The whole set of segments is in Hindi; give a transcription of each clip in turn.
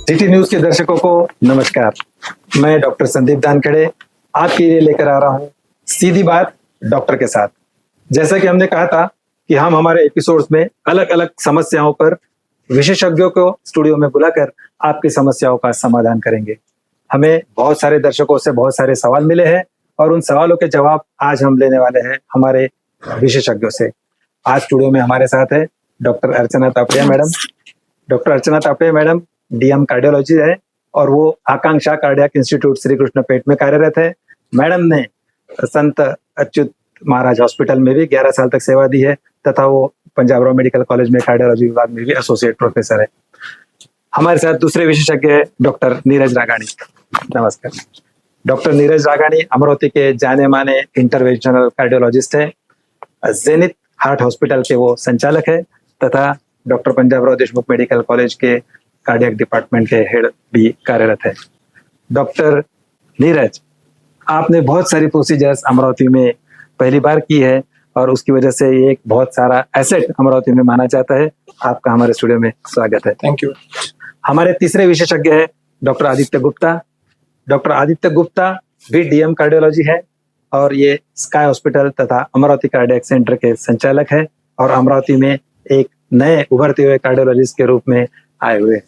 जीटी न्यूज के दर्शकों को नमस्कार। मैं डॉक्टर संदीप दानखड़े आपके लिए लेकर आ रहा हूं सीधी बात डॉक्टर के साथ। जैसा कि हमने कहा था कि हम हमारे एपिसोड्स में अलग अलग समस्याओं पर विशेषज्ञों को स्टूडियो में बुलाकर आपकी समस्याओं का समाधान करेंगे। हमें बहुत सारे दर्शकों से बहुत सारे सवाल मिले हैं और उन सवालों के जवाब आज हम लेने वाले हैं हमारे विशेषज्ञों से। आज स्टूडियो में हमारे साथ है डॉक्टर अर्चना तापड़िया मैडम। डॉक्टर अर्चना तापड़िया मैडम डीएम कार्डियोलॉजी है और वो आकांक्षा कार्डियक इंस्टीट्यूट श्री कृष्ण पेट में कार्यरत है। मैडम ने संत अच्युत महाराज हॉस्पिटल में भी 11 साल तक सेवा दी है तथा वो पंजाब रॉ मेडिकल कॉलेज में कार्डियोलॉजी विभाग में भी एसोसिएट प्रोफेसर है। हमारे साथ दूसरे विशेषज्ञ है डॉक्टर नीरज रागानी। नमस्कार। डॉक्टर नीरज रागानी अमरावती के जाने माने इंटरवेंशनल कार्डियोलॉजिस्ट है। जेनिथ हार्ट हॉस्पिटल के वो संचालक है तथा doctor Punjab Rao Deshmukh medical college के कार्डियक डिपार्टमेंट के हेड भी कार्यरत है। डॉक्टर नीरज, आपने बहुत सारी प्रोसीजर्स अमरावती में पहली बार की है और उसकी वजह से ये एक बहुत सारा एसेट अमरावती में माना जाता है। आपका हमारे स्टूडियो में स्वागत है। Thank you. हमारे तीसरे विशेषज्ञ है डॉक्टर आदित्य गुप्ता। डॉक्टर आदित्य गुप्ता भी डीएम कार्डियोलॉजी है और ये स्काई हॉस्पिटल तथा अमरावती कार्डियक सेंटर के संचालक है और अमरावती में एक नए उभरते हुए कार्डियोलॉजिस्ट के रूप में आए हुए।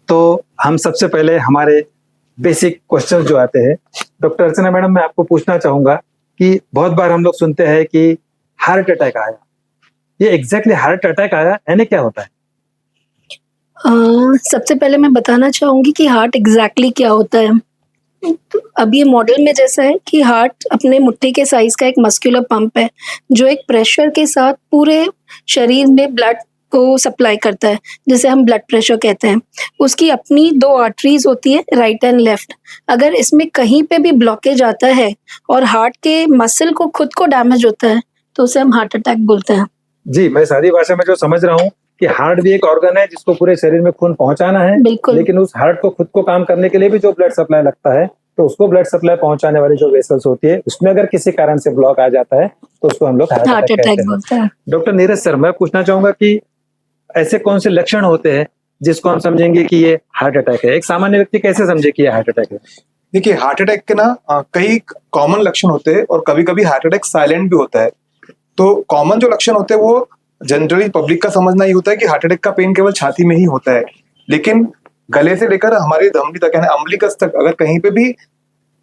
तो हम सबसे पहले हमारे बेसिक क्वेश्चन जो आते हैं, डॉक्टर अर्चना मैडम, मैं आपको पूछना चाहूंगा कि बहुत बार हम लोग सुनते हैं कि हार्ट अटैक आया। ये एग्जैक्टली हार्ट अटैक आया यानी क्या होता है? सबसे पहले मैं बताना चाहूंगी कि हार्ट एग्जैक्टली क्या होता है। तो अब ये मॉडल में जैसा है कि हार्ट अपने मुट्ठी के साइज का एक मस्कुलर पंप है जो एक प्रेशर के साथ पूरे शरीर में ब्लड को सप्लाई करता है, जिसे हम ब्लड प्रेशर कहते हैं। उसकी अपनी 2 आर्टरीज होती है, राइट एंड लेफ्ट। अगर इसमें कहीं पे भी ब्लॉकेज आता है और हार्ट के मसल को खुद को डैमेज होता है तो उसे हम हार्ट अटैक बोलते हैं। जी, मैं सादी भाषा में जो समझ रहा हूँ कि हार्ट भी एक ऑर्गन है जिसको पूरे शरीर में खून पहुंचाना है। बिल्कुल। लेकिन उस हार्ट को खुद को काम करने के लिए भी जो ब्लड सप्लाई लगता है, तो उसको ब्लड सप्लाई पहुंचाने वाली जो वेसल्स होती है उसमें अगर किसी कारण से ब्लॉक आ जाता है तो उसको हम लोग हार्ट अटैक बोलते हैं। डॉक्टर नीरज सर, मैं पूछना चाहूंगा कि ऐसे कौन से लक्षण होते हैं जिसको हम समझेंगे कि ये हार्ट अटैक है? एक सामान्य व्यक्ति कैसे समझे कि ये हार्ट अटैक है? देखिए, हार्ट अटैक के कई कॉमन लक्षण होते हैं और कभी कभी हार्ट अटैक साइलेंट भी होता है। तो कॉमन जो लक्षण होते हैं वो जनरली पब्लिक का समझना ही होता है कि हार्ट अटैक का पेन केवल छाती में ही होता है, लेकिन गले से लेकर हमारी धमनी तक यानी अम्बिलिकस तक अगर कहीं पे भी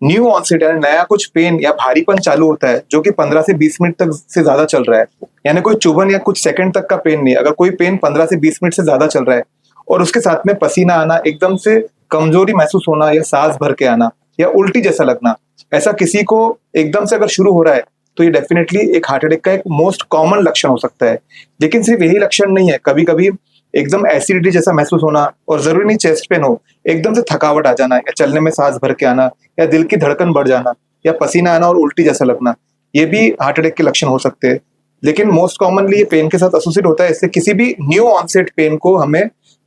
न्यू ऑनसेट यानी नया कुछ पेन या भारीपन चालू होता है जो कि 15 से 20 मिनट तक से ज्यादा चल रहा है, यानी कोई चुभन या कुछ सेकंड तक का पेन नहीं, अगर कोई पेन 15 से 20 मिनट से ज्यादा चल रहा है और उसके साथ में पसीना आना, एकदम से कमजोरी महसूस होना या सांस भर के आना या उल्टी जैसा लगना, ऐसा किसी को एकदम से अगर शुरू हो रहा है तो ये डेफिनेटली एक हार्ट अटैक का एक मोस्ट कॉमन लक्षण हो सकता है। लेकिन सिर्फ यही लक्षण नहीं है, कभी कभी एकदम एसिडिटी जैसा महसूस होना, और जरूरी नहीं चेस्ट पेन हो, एकदम से थकावट आ जाना या चलने में सांस भर के आना या दिल की धड़कन बढ़ जाना या पसीना आना और उल्टी जैसा लगना, ये भी हार्ट अटैक के लक्षण हो सकते हैं। लेकिन मोस्ट कॉमनली ये पेन के साथ एसोसिएट होता है, इससे किसी भी न्यू ऑनसेट पेन को हमें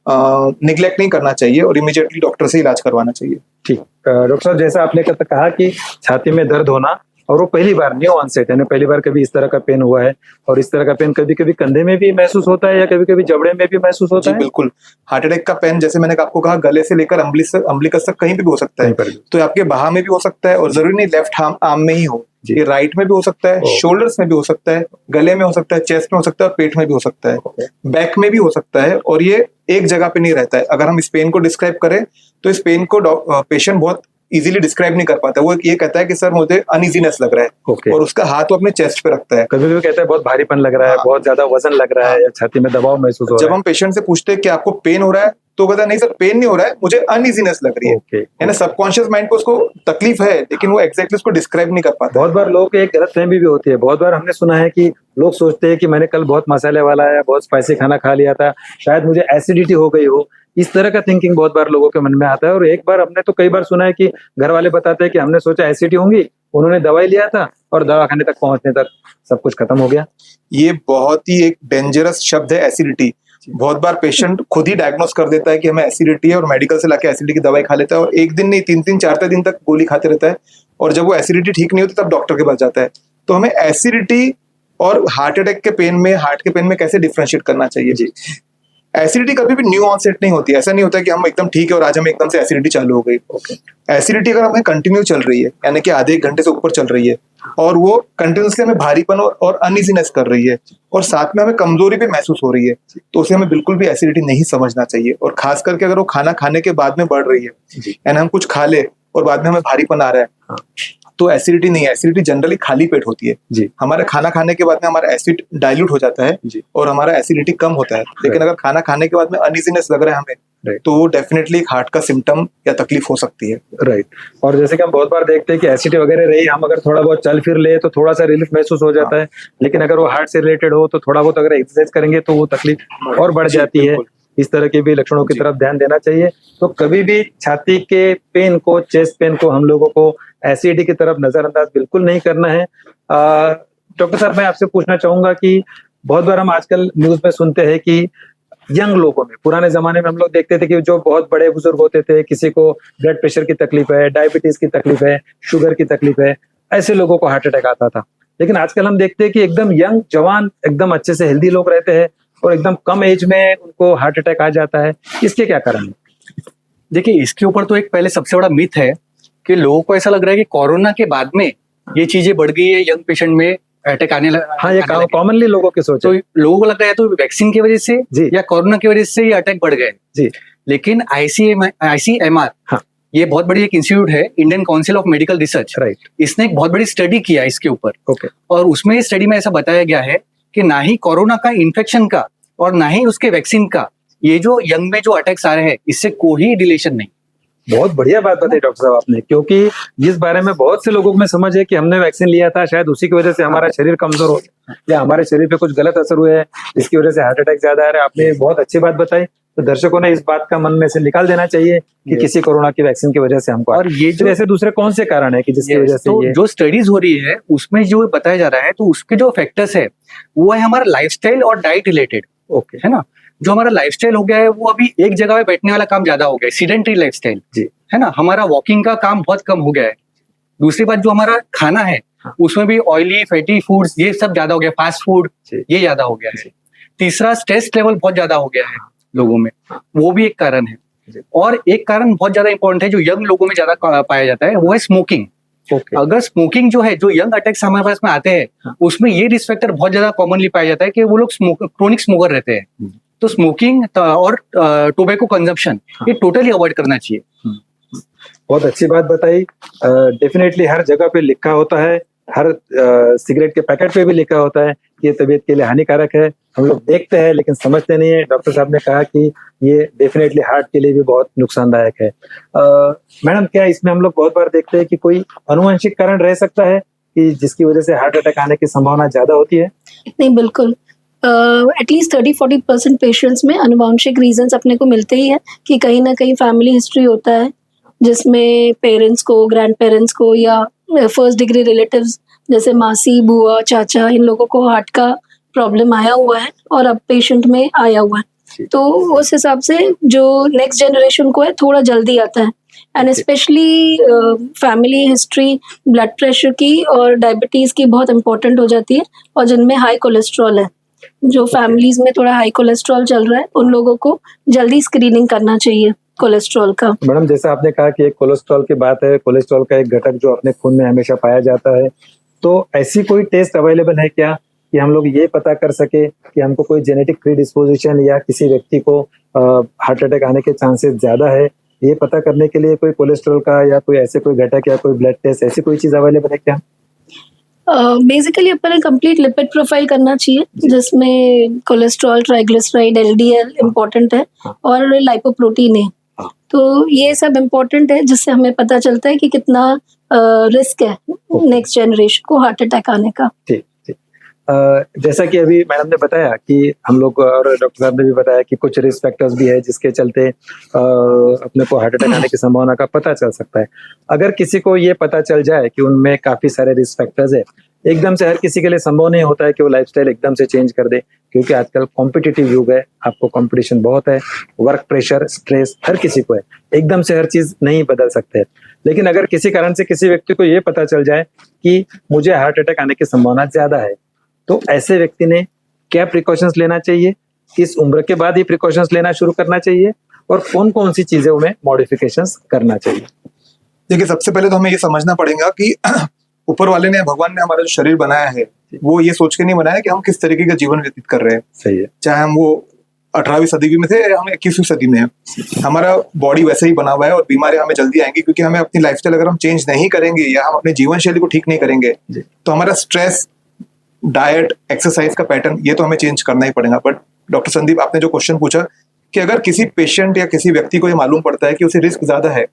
निग्लेक्ट नहीं करना चाहिए और इमीडिएटली डॉक्टर से इलाज करवाना चाहिए। ठीक, डॉक्टर साहब, जैसा आपने कहा कि छाती में दर्द होना और वो पहली बार न्यू ऑनसेट यानी पहली बार कभी इस तरह का पेन हुआ है, और इस तरह का पेन कभी कभी कंधे में भी महसूस होता है या कभी कभी जबड़े में भी महसूस होता है? बिल्कुल। हार्ट अटैक का पेन जैसे मैंने आपको कहा गले से लेकर अम्बिलिकस तक कहीं भी हो सकता है, तो आपके बाह में भी हो सकता है और जरूरी नहीं लेफ्ट आर्म में ही हो, ये राइट में भी हो सकता है, शोल्डर्स में भी हो सकता है, गले में हो सकता है, चेस्ट में हो सकता है, पेट में भी हो सकता है, बैक में भी हो सकता है, और ये एक जगह पे नहीं रहता है। अगर हम इस पेन को डिस्क्राइब करें तो इस पेन को पेशेंट बहुत इजीली डिस्क्राइब नहीं कर पाता। वो ये कहता है कि सर मुझे अनइजीनेस लग रहा है, और उसका हाथ वो अपने चेस्ट पे रखता है। कभी कभी कहता है बहुत भारीपन लग रहा है, बहुत ज्यादा वजन लग रहा है या छाती में दबाव महसूस हो रहा है। जब हम पेशेंट से पूछते हैं कि आपको पेन हो रहा है तो कहता है नहीं सर पेन नहीं हो रहा है, मुझे अनइजीनेस लग रही है। यानी सबकॉन्शियस माइंड को उसको तकलीफ है लेकिन वो एग्जैक्टली उसको डिस्क्राइब नहीं कर पाता। बहुत बार लोगों की एक गलतफहमी भी होती है। बहुत बार हमने सुना है कि लोग सोचते हैं कि मैंने कल बहुत मसाले वाला या बहुत स्पाइसी खाना खा लिया था, शायद मुझे एसिडिटी हो गई हो। इस तरह का थिंकिंग बहुत बार लोगों के मन में आता है। और एक बार हमने तो कई बार सुना है कि घर वाले बताते हैं कि हमने सोचा एसिडिटी होंगी, उन्होंने दवाई लिया था और दवा खाने तक पहुंचने तक सब कुछ खत्म हो गया। ये बहुत ही एक डेंजरस शब्द है एसिडिटी। बहुत बार पेशेंट खुद ही डायग्नोस कर देता है कि हमें एसिडिटी है और मेडिकल से लाके एसिडिटी की दवाई खा लेता है और एक दिन नहीं 3-3 4 दिन तक गोली खाते रहता है, और जब वो एसिडिटी ठीक नहीं होती तब डॉक्टर के पास जाता है। तो हमें एसिडिटी और हार्ट अटैक के पेन में, हार्ट के पेन में कैसे डिफरेंशिएट करना चाहिए? जी, एसिडिटी कभी भी न्यू ऑनसेट नहीं होती, ऐसा नहीं होता कि हम एकदम ठीक है और आज हमें एकदम से एसिडिटी चालू हो गई। एसिडिटी अगर हमें कंटिन्यू चल रही है, यानी कि आधे एक घंटे से ऊपर चल रही है, और वो कंटिन्यूसली हमें भारीपन और अनइजीनेस कर रही है, और साथ में हमें कमजोरी भी महसूस हो रही है, तो उसे हमें बिल्कुल भी एसिडिटी नहीं समझना चाहिए। और खास करके अगर वो खाना खाने के बाद में बढ़ रही है, यानी हम कुछ खा ले और बाद में हमें भारीपन आ रहा है, तो एसिडिटी नहीं है। एसिडिटी जनरली खाली पेट होती है जी। हमारे खाना खाने के बाद में हमारा एसिड डाइल्यूट हो जाता है जी। और हमारा एसिडिटी कम होता है। लेकिन अगर खाना खाने के बाद में अनइजीनेस लग रहा है हमें, तो वो डेफिनेटली हार्ट का सिम्टम या तकलीफ हो सकती है। राइट। और जैसे कि हम बहुत बार देखते हैं कि एसिडिटी वगैरह रही, हम अगर थोड़ा बहुत चल फिर ले तो थोड़ा सा रिलीफ महसूस हो जाता है, लेकिन अगर वो हार्ट से रिलेटेड हो तो थोड़ा बहुत अगर एक्सरसाइज करेंगे तो वो तकलीफ और बढ़ जाती है। इस तरह के भी लक्षणों की तरफ ध्यान देना चाहिए। तो कभी भी छाती के पेन को, चेस्ट पेन को हम लोगों को एसिडिटी की तरफ नजरअंदाज बिल्कुल नहीं करना है। डॉक्टर साहब, मैं आपसे पूछना चाहूंगा कि बहुत बार हम आजकल न्यूज में सुनते हैं कि यंग लोगों में, पुराने जमाने में हम लोग देखते थे कि जो बहुत बड़े बुजुर्ग होते थे, किसी को ब्लड प्रेशर की तकलीफ है, डायबिटीज की तकलीफ है, शुगर की तकलीफ है, ऐसे लोगों को हार्ट अटैक आता था। लेकिन आजकल हम देखते हैं कि एकदम यंग जवान, एकदम अच्छे से हेल्दी लोग रहते हैं और एकदम कम एज में उनको हार्ट अटैक आ जाता है। इसके क्या कारण है? देखिए, इसके ऊपर तो एक पहले सबसे बड़ा मिथ है कि लोगों को ऐसा लग रहा है कि कोरोना के बाद में ये चीजें बढ़ गई है, यंग पेशेंट में अटैक आने लगा। हाँ, ये कॉमनली लोगों की सोच तो है। लोगों को लगता है तो वैक्सीन की वजह से या कोरोना की वजह से ये अटैक बढ़ गए जी। लेकिन आईसीएमआर, हाँ, ये बहुत बड़ी एक इंस्टीट्यूट है, Indian council of medical research, right, इसने एक बहुत बड़ी स्टडी किया इसके ऊपर। ओके। और उसमें इस स्टडी में ऐसा बताया गया है कि ना ही कोरोना का इन्फेक्शन का और ना ही उसके वैक्सीन का ये जो यंग में जो अटैक्स आ रहे हैं, इससे कोई रिलेशन नहीं। बहुत बढ़िया बात बताई डॉक्टर साहब आपने, क्योंकि इस बारे में बहुत से लोगों में समझ है कि हमने वैक्सीन लिया था, शायद उसी की वजह से हमारा शरीर कमजोर हो या हमारे शरीर पे कुछ गलत असर हुए है, जिसकी वजह से हार्ट अटैक ज्यादा आ रहा है। आपने बहुत अच्छी बात बताई। तो दर्शकों ने इस बात का मन में से निकाल देना चाहिए कि किसी कोरोना की वैक्सीन की वजह से हमको। और ये जो ऐसे दूसरे कौन से कारण है कि जिसकी वजह से तो ये जो स्टडीज हो रही है उसमें जो बताया जा रहा है, तो उसके जो फैक्टर्स है वो है हमारा लाइफस्टाइल और डाइट रिलेटेड, ओके, है ना। जो हमारा लाइफस्टाइल हो गया है वो अभी एक जगह पे बैठने वाला काम ज्यादा हो गया है, सीडेंटरी लाइफस्टाइल, जी, है ना। हमारा वॉकिंग का काम बहुत कम हो गया है। दूसरी बात, जो हमारा खाना है उसमें भी ऑयली फैटी फूड्स ये सब ज्यादा हो गया, फास्ट फूड ये ज्यादा हो गया है। तीसरा, स्ट्रेस लेवल बहुत ज्यादा हो गया है लोगों में, वो भी एक कारण है। और एक कारण बहुत ज्यादा इंपॉर्टेंट है जो यंग लोगों में ज्यादा पाया जाता है, वो है स्मोकिंग। अगर स्मोकिंग जो है, जो यंग अटैक्स हमारे पास में आते हैं उसमें ये रिस्क फैक्टर बहुत ज्यादा कॉमनली पाया जाता है कि वो लोग क्रोनिक स्मोकर रहते हैं। तो स्मोकिंग और टोबैको कंजम्पशन ये टोटली अवॉइड करना चाहिए। बहुत अच्छी बात बताई। डेफिनेटली हर जगह पे लिखा होता है, हर सिगरेट के पैकेट पे भी लिखा होता है कि ये तबीयत के लिए हानिकारक है। हम लोग देखते हैं लेकिन समझते नहीं है। डॉक्टर साहब ने कहा कि ये डेफिनेटली हार्ट के लिए भी बहुत नुकसानदायक है। मैडम, क्या इसमें हम लोग बहुत बार देखते हैं कि कोई अनुवांशिक कारण रह सकता है कि जिसकी वजह से हार्ट अटैक आने की संभावना ज्यादा होती है? नहीं, बिल्कुल। एटलीस्ट 30-40% पेशेंट्स में अनुवांशिक रीजंस अपने को मिलते ही है कि कहीं ना कहीं फैमिली हिस्ट्री होता है जिसमें पेरेंट्स को, ग्रैंड पेरेंट्स को या फर्स्ट डिग्री रिलेटिव्स जैसे मासी, बुआ, चाचा, इन लोगों को हार्ट का प्रॉब्लम आया हुआ है और अब पेशेंट में आया हुआ है। तो उस हिसाब से जो नेक्स्ट जनरेशन को है थोड़ा जल्दी आता है। And specially family history blood pressure की और डायबिटीज़ की बहुत इंपॉर्टेंट हो जाती है। और जिनमें हाई कोलेस्ट्रॉल है, जो फैमिलीज में थोड़ा हाई कोलेस्ट्रॉल चल रहा है, उन लोगों को जल्दी स्क्रीनिंग करना चाहिए कोलेस्ट्रॉल का। मैडम, जैसा आपने कहा कि एक कोलेस्ट्रॉल की बात है, कोलेस्ट्रॉल का एक घटक जो अपने खून में हमेशा पाया जाता है, तो ऐसी कोई टेस्ट अवेलेबल है क्या कि हम लोग ये पता कर सके कि हमको कोई जेनेटिक प्रीडिस्पोजिशन या किसी व्यक्ति को हार्ट अटैक आने के चांसेस ज्यादा है? ये पता करने के लिए कोई कोलेस्ट्रॉल का या कोई ऐसे कोई घटक या कोई ब्लड टेस्ट, ऐसी कोई चीज अवेलेबल है क्या? बेसिकली अपन कंप्लीट लिपिड प्रोफाइल करना चाहिए जिसमें कोलेस्ट्रॉल, ट्राइग्लिसराइड, एलडीएल इम्पोर्टेंट है और लाइपोप्रोटीन है। तो ये सब इम्पोर्टेंट है जिससे हमें पता चलता है कि कितना रिस्क है नेक्स्ट जनरेशन को हार्ट अटैक आने का। ठीक। जैसा कि अभी मैडम ने बताया कि हम लोग, और डॉक्टर साहब ने भी बताया कि कुछ रिस्क फैक्टर्स भी है जिसके चलते अपने को हार्ट अटैक आने की संभावना का पता चल सकता है। अगर किसी को ये पता चल जाए कि उनमें काफी सारे रिस्क फैक्टर्स है, एकदम से हर किसी के लिए संभव नहीं होता है कि वो लाइफस्टाइल एकदम से चेंज कर दे, क्योंकि आजकल कॉम्पिटिटिव युग है, आपको कंपटीशन बहुत है, वर्क प्रेशर, स्ट्रेस हर किसी को है, एकदम से हर चीज नहीं बदल सकते हैं। लेकिन अगर किसी कारण से किसी व्यक्ति को ये पता चल जाए कि मुझे हार्ट अटैक आने की संभावना ज्यादा है, तो ऐसे व्यक्ति ने क्या प्रिकॉशंस लेना चाहिए किस उम्र के बाद ये प्रिकॉशंस लेना शुरू करना चाहिए और कौन कौन सी चीजें में मॉडिफिकेशंस करना चाहिए? देखिए, सबसे पहले तो हमें ये समझना पड़ेगा कि ऊपर वाले ने, भगवान ने हमारा जो शरीर बनाया है वो ये सोच के नहीं बनाया कि हम किस तरीके का जीवन व्यतीत कर रहे हैं। सही है। चाहे हम वो 18वीं सदी में थे या हम 21वीं सदी में हैं, हमारा बॉडी वैसे ही बना हुआ है और बीमारियां हमें जल्दी आएंगी, क्योंकि हमें अपनी लाइफस्टाइल अगर हम चेंज नहीं करेंगे या हम अपने जीवन शैली को ठीक नहीं करेंगे तो हमारा स्ट्रेस, डाइट, एक्सरसाइज का पैटर्न ये तो हमें चेंज करना ही पड़ेगा। बट डॉक्टर संदीप, आपने जो क्वेश्चन पूछा कि अगर किसी पेशेंट या किसी व्यक्ति को ये मालूम पड़ता है कि उसे रिस्क ज्यादा है,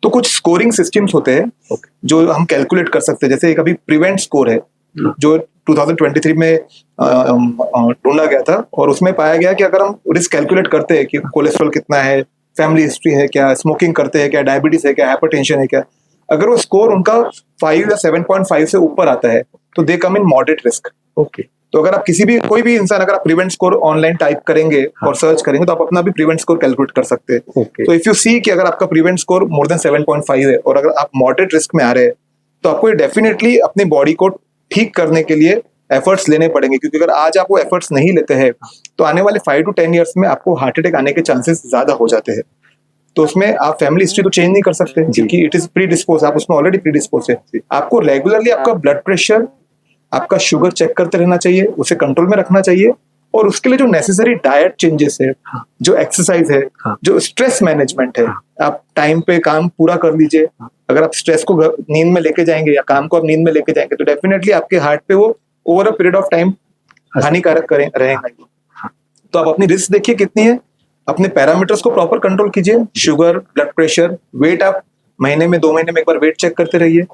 तो कुछ स्कोरिंग सिस्टम्स होते हैं जो हम कैलकुलेट कर सकते हैं। जैसे एक अभी प्रिवेंट स्कोर है जो 2023 में ढूंढा गया था, और उसमें पाया गया कि अगर हम रिस्क कैलकुलेट करते हैं कि कोलेस्ट्रॉल कितना है, फैमिली हिस्ट्री है क्या, स्मोकिंग करते हैं क्या, डायबिटीज है क्या, हाइपरटेंशन है क्या, अगर वो स्कोर उनका 5 या 7.5 से ऊपर आता है तो दे कम इन मॉडरेट रिस्क। ओके। तो अगर आप कोई भी इंसान, अगर आप प्रिवेंट स्कोर ऑनलाइन टाइप करेंगे और सर्च करेंगे तो आप अपना भी प्रिवेंट स्कोर कैलकुलेट कर सकते हैं। तो इफ यू सी कि अगर आपका प्रिवेंट स्कोर मोर देन 7.5 है और अगर आप मॉडरेट रिस्क में आ रहे हैं तो आपको डेफिनेटली अपनी बॉडी को ठीक करने के लिए एफर्ट्स लेने पड़ेंगे, क्योंकि अगर आज आप वो एफर्ट्स नहीं लेते हैं तो आने वाले 5 to 10 ईयर्स में आपको हार्ट अटैक आने के चांसेस ज्यादा हो जाते हैं। तो उसमें आप फैमिली हिस्ट्री तो चेंज नहीं कर सकते क्योंकि इट इज प्री डिस्पोज, आप उसमें ऑलरेडी प्री डिस्पोज है। आपको रेगुलरली आपका ब्लड प्रेशर, आपका शुगर चेक करते रहना चाहिए, उसे कंट्रोल में रखना चाहिए, और उसके लिए जो नेसेसरी डाइट चेंजेस है, जो एक्सरसाइज है, जो स्ट्रेस मैनेजमेंट है, आप टाइम पे काम पूरा कर लीजिए। अगर आप स्ट्रेस को नींद में लेके जाएंगे या काम को आप नींद में लेके जाएंगे तो डेफिनेटली आपके हार्ट पे वो over a period of time हानिकारक रहेगा। तो आप अपनी रिस्क देखिए कितनी है, अपने पैरामीटर्स को प्रॉपर कंट्रोल कीजिए, शुगर, ब्लड प्रेशर, वेट, आप महीने में 2 महीने में एक बार वेट चेक करते रहिए।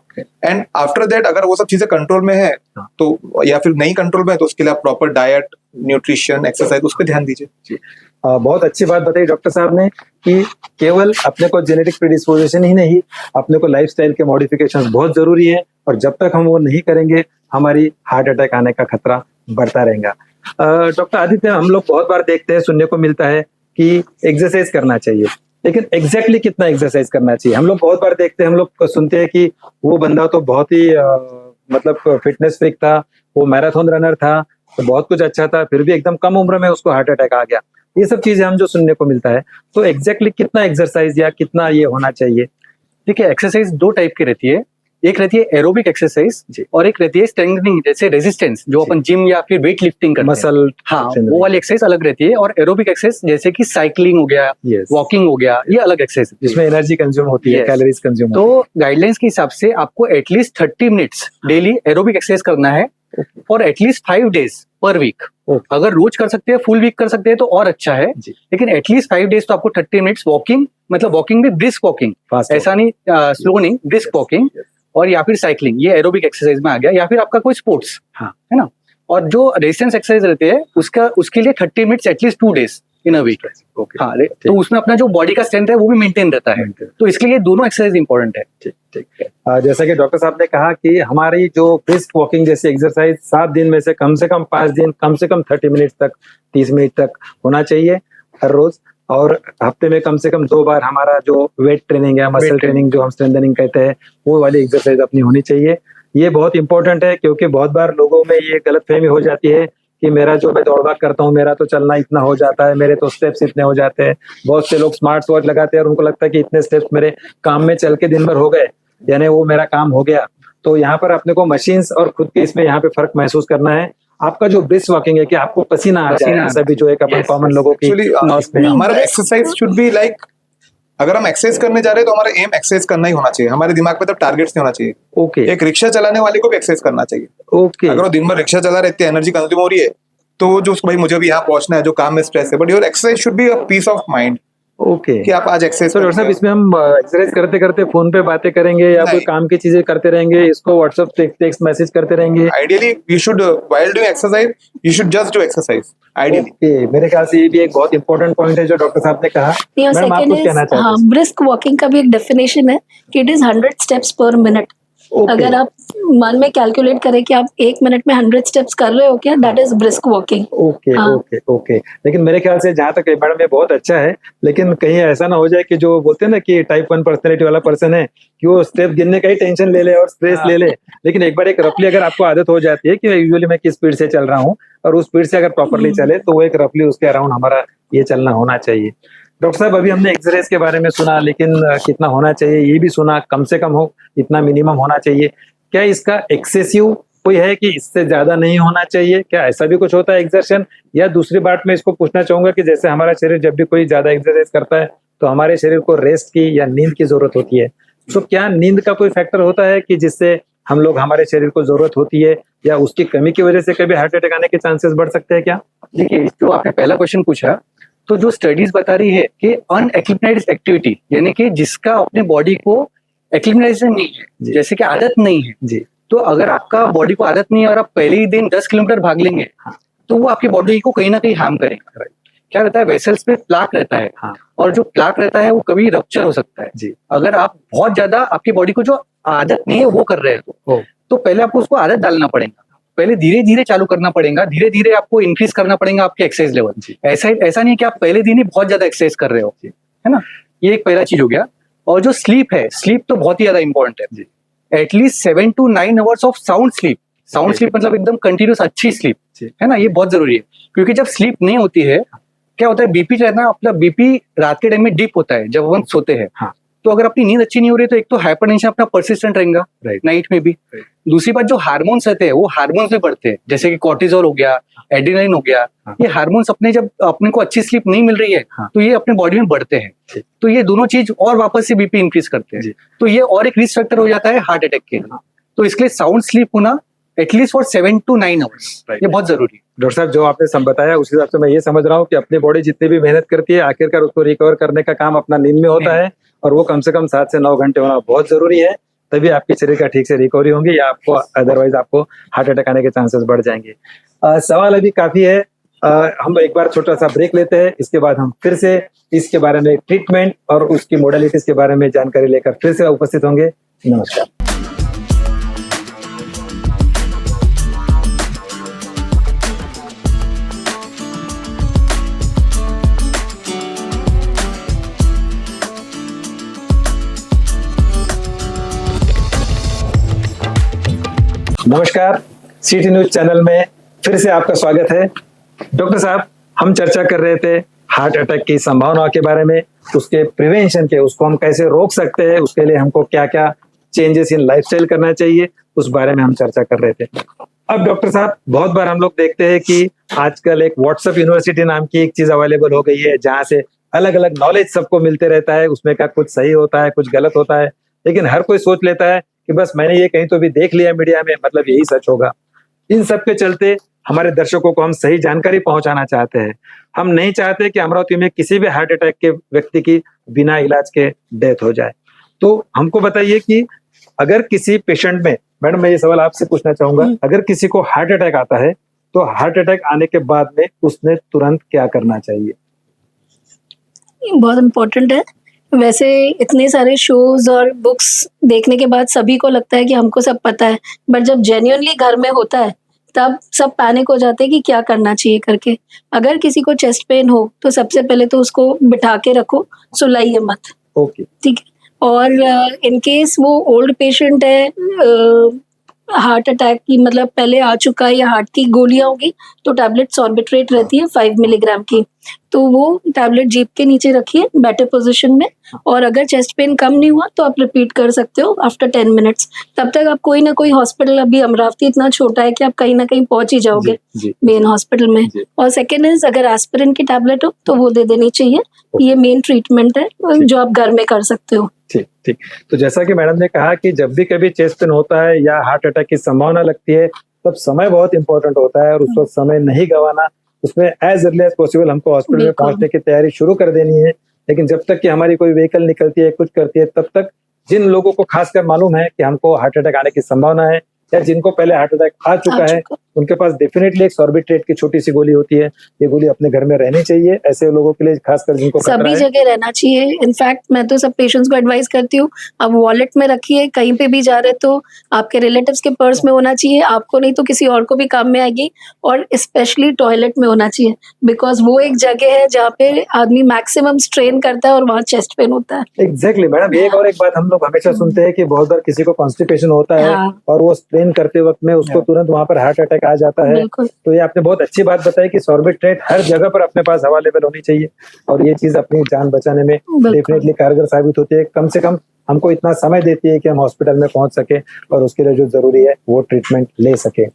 एंड आफ्टर दैट अगर वो सब चीजें कंट्रोल में है तो, या फिर नहीं कंट्रोल में है, तो उसके लिए आप प्रॉपर डाइट, न्यूट्रिशन, एक्सरसाइज उस पर ध्यान दीजिए। बहुत अच्छी बात बताई डॉक्टर साहब ने कि केवल अपने को जेनेटिक प्रीडिस्पोजिशन ही नहीं, अपने को लाइफस्टाइल के मॉडिफिकेशंस बहुत जरूरी है, और जब तक हम वो नहीं करेंगे हमारी हार्ट अटैक आने का खतरा बढ़ता रहेगा। डॉक्टर आदित्य, हम लोग बहुत बार देखते हैं, सुनने को मिलता है कि एक्सरसाइज करना चाहिए, लेकिन एग्जैक्टली कितना एक्सरसाइज करना चाहिए? हम लोग बहुत बार देखते हैं, हम लोग सुनते हैं कि वो बंदा तो बहुत ही मतलब फिटनेस फ्रीक था, वो मैराथन रनर था, तो बहुत कुछ अच्छा था, फिर भी एकदम कम उम्र में उसको हार्ट अटैक आ गया। ये सब चीजें हम जो सुनने को मिलता है, तो एग्जैक्टली कितना एक्सरसाइज या कितना ये होना चाहिए? देखिए, एक्सरसाइज 2 टाइप की रहती है। एक रहती है एरोबिक एक्सरसाइज और एक रहती है स्ट्रेंथनिंग, जैसे रेजिस्टेंस, जो अपन जिम या फिर वेट लिफ्टिंग करते हैं, मसल, हाँ, वो वाली एक्सरसाइज अलग रहती है। और एरोबिक एक्सरसाइज जैसे कि साइकिलिंग हो गया, वॉकिंग हो गया, ये अलग एक्सरसाइज जिसमें एनर्जी कंज्यूम होती है, कैलोरीज कंज्यूम। तो गाइडलाइंस के हिसाब से आपको at least 30 minutes daily aerobic exercise करना है और एटलीस्ट 5 डेज पर वीक। अगर रोज कर सकते हैं, फुल वीक कर सकते हैं तो और अच्छा है, लेकिन एटलीस्ट 5 डेज तो आपको 30 मिनट्स वॉकिंग, मतलब वॉकिंग भी ब्रिस्क वॉकिंग, ऐसा नहीं स्लो नहीं, ब्रिस्क वॉकिंग, और या फिर साइकिलिंग, ये एरोबिक एक्सरसाइज में आ गया, या फिर आपका कोई स्पोर्ट्स, है ना। और जो रेजिस्टेंस एक्सरसाइज रहते हैं उसके लिए 30 minutes at least 2 days in a week. हाँ, तो उसमें अपना जो बॉडी का स्ट्रेंथ है वो भी मेंटेन रहता है, तो इसके लिए दोनों एक्सरसाइज इंपॉर्टेंट है। ठीक है। जैसा कि डॉक्टर साहब ने कहा कि हमारी जो ब्रिस्क वॉकिंग जैसी एक्सरसाइज 7 दिन में से कम 5 दिन, कम से कम 30 मिनट तक, 30 मिनट तक होना चाहिए हर रोज, और हफ्ते में कम से कम 2 बार हमारा जो वेट ट्रेनिंग है, मसल ट्रेनिंग जो हम स्ट्रेंथनिंग कहते हैं, वो वाली एक्सरसाइज अपनी होनी चाहिए। ये बहुत इंपॉर्टेंट है, क्योंकि बहुत बार लोगों में ये गलतफहमी हो जाती है कि मेरा जो मैं दौड़ भाग करता हूँ, मेरा तो चलना इतना हो जाता है, मेरे तो स्टेप्स इतने हो जाते हैं। बहुत से लोग स्मार्ट वॉच लगाते हैं और उनको लगता है कि इतने स्टेप्स मेरे काम में चल के दिन भर हो गए, यानी वो मेरा काम हो गया। तो यहाँ पर अपने को मशीन्स और खुद के इसमें यहाँ पे फर्क महसूस करना है। आपका जो ब्रिस्क वॉकिंग है कि आपको पसीना आ जाए, सभी जो एक अपन कॉमन लोगों की हमारा एक्सरसाइज शुड बी लाइक, अगर हम एक्सरसाइज करने जा रहे हैं तो हमारा एम एक्सरसाइज करना ही होना चाहिए, हमारे दिमाग में तब टारगेट्स नहीं होना चाहिए। ओके। एक रिक्शा चलाने वाले को भी एक्सरसाइज करना चाहिए। ओके। अगर वो दिन भर रिक्शा चला रहे, इतनी एनर्जी कंज्यूम हो रही है, तो जो भाई मुझे भी यहाँ पहुंचना है, जो काम में स्ट्रेस है, but your exercise should be a piece of mind. Okay, कि आप आज एक्सरसाइज। तो डॉक्टर साहब, इसमें हम एक्सरसाइज करते करते फोन पे बातें करेंगे या कोई काम की चीजें करते रहेंगे, इसको व्हाट्सएप टेक्स्ट मैसेज करते रहेंगे? Ideally you should, while doing exercise you should just do exercise ideally. Okay, मेरे ख्याल से ये भी एक बहुत इंपॉर्टेंट पॉइंट है जो डॉक्टर साहब ने कहा। मैडम, आप कुछ कहना चाहते हैं? हाँ, ब्रिस्क वॉकिंग का भी एक डेफिनेशन है कि इट इज 100 स्टेप्स पर मिनट। ओके अगर आप मन में कैलकुलेट करें कि आप 1 मिनट में 100 स्टेप्स कर रहे हो क्या, that is brisk walking. Okay हाँ। Okay okay. लेकिन मेरे ख्याल से जहाँ तक मैडम ये बहुत अच्छा है, लेकिन कहीं ऐसा ना हो जाए कि जो बोलते हैं ना कि टाइप 1 पर्सनैलिटी वाला पर्सन है कि वो स्टेप गिनने का ही टेंशन ले ले और स्ट्रेस ले ले। लेकिन एक बार एक रफली अगर आपको आदत हो जाती है कि यूजुअली मैं किस स्पीड से चल रहा हूँ और उस स्पीड से अगर प्रॉपरली चले तो वो एक रफली उसके अराउंड हमारा ये चलना होना चाहिए। डॉक्टर साहब अभी हमने एक्सरसाइज के बारे में सुना, लेकिन कितना होना चाहिए ये भी सुना, कम से कम हो इतना मिनिमम होना चाहिए। क्या इसका एक्सेसिव कोई है कि इससे ज्यादा नहीं होना चाहिए? क्या ऐसा भी कुछ होता है एक्सर्शन? या दूसरी बात मैं इसको पूछना चाहूंगा कि जैसे हमारा शरीर जब भी कोई ज्यादा एक्सरसाइज करता है तो हमारे शरीर को रेस्ट की या नींद की जरूरत होती है, तो क्या नींद का कोई फैक्टर होता है कि जिससे हम लोग हमारे शरीर को जरूरत होती है, या उसकी कमी की वजह से कभी हार्ट अटैक आने के चांसेस बढ़ सकते हैं क्या? देखिए, जो आपने पहला क्वेश्चन पूछा, तो जो स्टडीज बता रही है कि अनएक्लिमेटाइज्ड एक्टिविटी, यानी कि जिसका अपने बॉडी को एक्लिमेटाइजेशन नहीं है, जी। जैसे कि आदत नहीं है, जी तो अगर आपका बॉडी को आदत नहीं है और आप पहले ही दिन 10 किलोमीटर भाग लेंगे, तो वो आपकी बॉडी को कहीं ना कहीं हार्म करेगा। क्या रहता है, वेसल्स पे प्लाक रहता है, हाँ। और जो प्लाक रहता है वो कभी रप्चर हो सकता है। जी अगर आप बहुत ज्यादा आपकी बॉडी को जो आदत नहीं है वो कर रहे हो, तो पहले आपको उसको आदत डालना पड़ेगा। पहले धीरे धीरे चालू करना पड़ेगा, धीरे धीरे आपको इंक्रीज करना पड़ेगा आपके एक्सरसाइज लेवल। जी। ऐसा नहीं कि आप पहले दिन ही बहुत ज्यादा एक्सरसाइज कर रहे हो, है ना। ये एक पहला चीज हो गया। और जो स्लीप है, स्लीप तो बहुत ही ज्यादा इंपॉर्टेंट है। At least 7 to 9 hours of sound sleep. Sound sleep मतलब एकदम कंटिन्यूस अच्छी स्लीप, है ना, ये बहुत जरूरी है। क्योंकि जब स्लीप नहीं होती है, क्या होता है, बीपी रहना, अपना बीपी रात के टाइम में डिप होता है जब हम सोते हैं। हाँ। तो अगर अपनी नींद अच्छी नहीं हो रही तो एक तो हाइपरटेंशन अपना परसिस्टेंट रहेगा नाइट में भी। दूसरी बात, जो हार्मोन्स रहते हैं वो हार्मोन्स में बढ़ते हैं, जैसे कि कोर्टिजोल हो गया, एड्रेनालिन हो गया। ये हार्मोन्स जब अपने को अच्छी स्लीप नहीं मिल रही है, तो ये अपने बॉडी में बढ़ते हैं। तो ये दोनों चीज और वापस से बीपी इंक्रीज करते हैं, तो ये और एक रिस्क फैक्टर हो जाता है हार्ट अटैक के लिए। तो इसके लिए साउंड स्लीप होना एटलीस्ट फॉर 7 to 9 आवर्स, ये बहुत जरूरी है। डॉक्टर साहब, जो आपने सब बताया उस हिसाब से मैं ये समझ रहा हूँ कि अपनी बॉडी जितनी भी मेहनत करती है, आखिरकार उसको रिकवर करने का काम अपना नींद में होता है, और वो कम से कम 7 से 9 घंटे होना बहुत जरूरी है। तभी आपके शरीर का ठीक से रिकवरी होंगी, या आपको अदरवाइज आपको हार्ट अटैक आने के चांसेस बढ़ जाएंगे। सवाल अभी काफी है, हम एक बार छोटा सा ब्रेक लेते हैं, इसके बाद हम फिर से इसके बारे में, ट्रीटमेंट और उसकी मोडालिटीज के बारे में जानकारी लेकर फिर से उपस्थित होंगे। नमस्कार। नमस्कार, सिटी न्यूज चैनल में फिर से आपका स्वागत है। डॉक्टर साहब, हम चर्चा कर रहे थे हार्ट अटैक की संभावनाओं के बारे में, उसके प्रिवेंशन के, उसको हम कैसे रोक सकते हैं, उसके लिए हमको क्या क्या चेंजेस इन लाइफस्टाइल करना चाहिए, उस बारे में हम चर्चा कर रहे थे। अब डॉक्टर साहब, बहुत बार हम लोग देखते हैं कि आजकल एक व्हाट्सएप यूनिवर्सिटी नाम की एक चीज अवेलेबल हो गई है, जहाँ से अलग अलग नॉलेज सबको मिलते रहता है। उसमें का कुछ सही होता है, कुछ गलत होता है, लेकिन हर कोई सोच लेता है कि बस मैंने ये कहीं तो भी देख लिया मीडिया में, मतलब यही सच होगा। इन सब के चलते हमारे दर्शकों को हम सही जानकारी पहुंचाना चाहते हैं। हम नहीं चाहते कि अमरावती में किसी भी हार्ट अटैक के व्यक्ति की बिना इलाज के डेथ हो जाए। तो हमको बताइए कि अगर किसी पेशेंट में, मैडम मैं ये सवाल आपसे पूछना चाहूंगा, अगर किसी को हार्ट अटैक आता है तो हार्ट अटैक आने के बाद में उसने तुरंत क्या करना चाहिए? बहुत इम्पोर्टेंट है। वैसे इतने सारे शोज और बुक्स देखने के बाद सभी को लगता है कि हमको सब पता है, बट जब जेन्युइनली घर में होता है तब सब पैनिक हो जाते हैं कि क्या करना चाहिए करके। अगर किसी को चेस्ट पेन हो तो सबसे पहले तो उसको बिठा के रखो, सुलाइए मत, ओके, ठीक है। और इन केस वो ओल्ड पेशेंट है, हार्ट अटैक की मतलब पहले आ चुका है या हार्ट की गोलियां होगी, तो टैबलेट सॉर्बिट्रेट रहती है 5 मिलीग्राम की, तो वो टैबलेट जीभ के नीचे रखिए बेटर पोजीशन में। और अगर चेस्ट पेन कम नहीं हुआ तो आप रिपीट कर सकते हो आफ्टर 10 मिनट्स। तब तक आप कोई ना कोई हॉस्पिटल, अभी अमरावती इतना छोटा है कि आप कहीं ना कहीं पहुंच ही जाओगे मेन हॉस्पिटल में। और सेकेंड इज, अगर एस्पिरिन की टैबलेट हो तो वो दे देनी चाहिए। ये मेन ट्रीटमेंट है जो आप घर में कर सकते हो। ठीक ठीक। तो जैसा कि मैडम ने कहा कि जब भी कभी चेस्ट पेन होता है या हार्ट अटैक की संभावना लगती है, तब समय बहुत इंपॉर्टेंट होता है, और उस वक्त समय नहीं गंवाना, उसमें एज अर्ली एज पॉसिबल हमको हॉस्पिटल में पहुंचने की तैयारी शुरू कर देनी है। लेकिन जब तक कि हमारी कोई व्हीकल निकलती है, कुछ करती है, तब तक जिन लोगों को खासकर मालूम है कि हमको हार्ट अटैक आने की संभावना है, या जिनको पहले हार्ट अटैक आ चुका है, उनके पास डेफिनेटली एक सॉर्बिट्रेट की छोटी सी गोली होती है। ये गोली अपने घर में रहनी चाहिए ऐसे लोगों के लिए, खासकर जिनको खतरा सभी है। जगह रहना चाहिए। इनफैक्ट मैं तो सब पेशेंट्स को एडवाइस करती हूँ, आप वॉलेट में रखिए, कहीं पे भी जा रहे तो आपके रिलेटिव्स के पर्स में होना चाहिए, आपको नहीं तो किसी और को भी काम में आएगी, और स्पेशली टॉयलेट में होना चाहिए, बिकॉज वो एक जगह है जहाँ पे आदमी मैक्सिमम स्ट्रेन करता है और वहाँ चेस्ट पेन होता है। एग्जैक्टली मैडम, एक और एक बात हम लोग हमेशा सुनते हैं कि बहुत बार किसी को कॉन्स्टिपेशन होता है हाँ। और वो स्ट्रेन करते वक्त में उसको तुरंत वहां पर हार्ट अटैक आ जाता है। बिल्कुल। तो ये आपने बहुत अच्छी बात बताई कि सॉर्बिट्रेट हर जगह पर अपने पास अवेलेबल होनी चाहिए और ये चीज अपनी जान बचाने में डेफिनेटली कारगर साबित होती है। कम से कम हमको इतना समय देती है कि हम हॉस्पिटल में पहुंच सके और उसके लिए जो जरूरी है वो ट्रीटमेंट ले सके।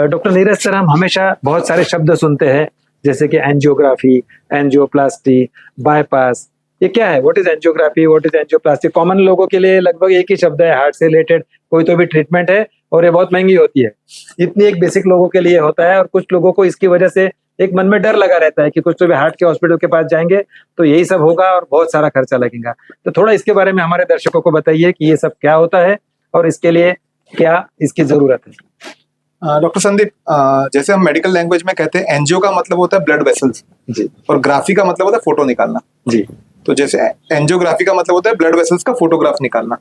डॉक्टर नीरज सर, हम हमेशा बहुत सारे शब्द सुनते हैं जैसे कि एंजियोग्राफी, एंजियोप्लास्टी, बाईपास। ये क्या है? What is angiography, what is angioplasty? Common लोगों के लिए लगभग एक ही शब्द है, हार्ट से रिलेटेड कोई तो भी ट्रीटमेंट है और ये बहुत महंगी होती है। इतनी एक बेसिक लोगों के लिए होता है और कुछ लोगों को इसकी वजह से एक मन में डर लगा रहता है कि कुछ तो भी हार्ट के हॉस्पिटल के पास जाएंगे तो यही सब होगा और बहुत सारा खर्चा लगेगा। तो थोड़ा इसके बारे में हमारे दर्शकों को बताइए कि ये सब क्या होता है और इसके लिए क्या इसकी जरूरत है। डॉक्टर संदीप, जैसे हम मेडिकल लैंग्वेज में कहते हैं, एनजीओ का मतलब होता है ब्लड वेसल्स जी और ग्राफी का मतलब होता है फोटो निकालना। जी तो जैसे एंजियोग्राफी का मतलब होता है ब्लड वेसल्स का फोटोग्राफ निकालना,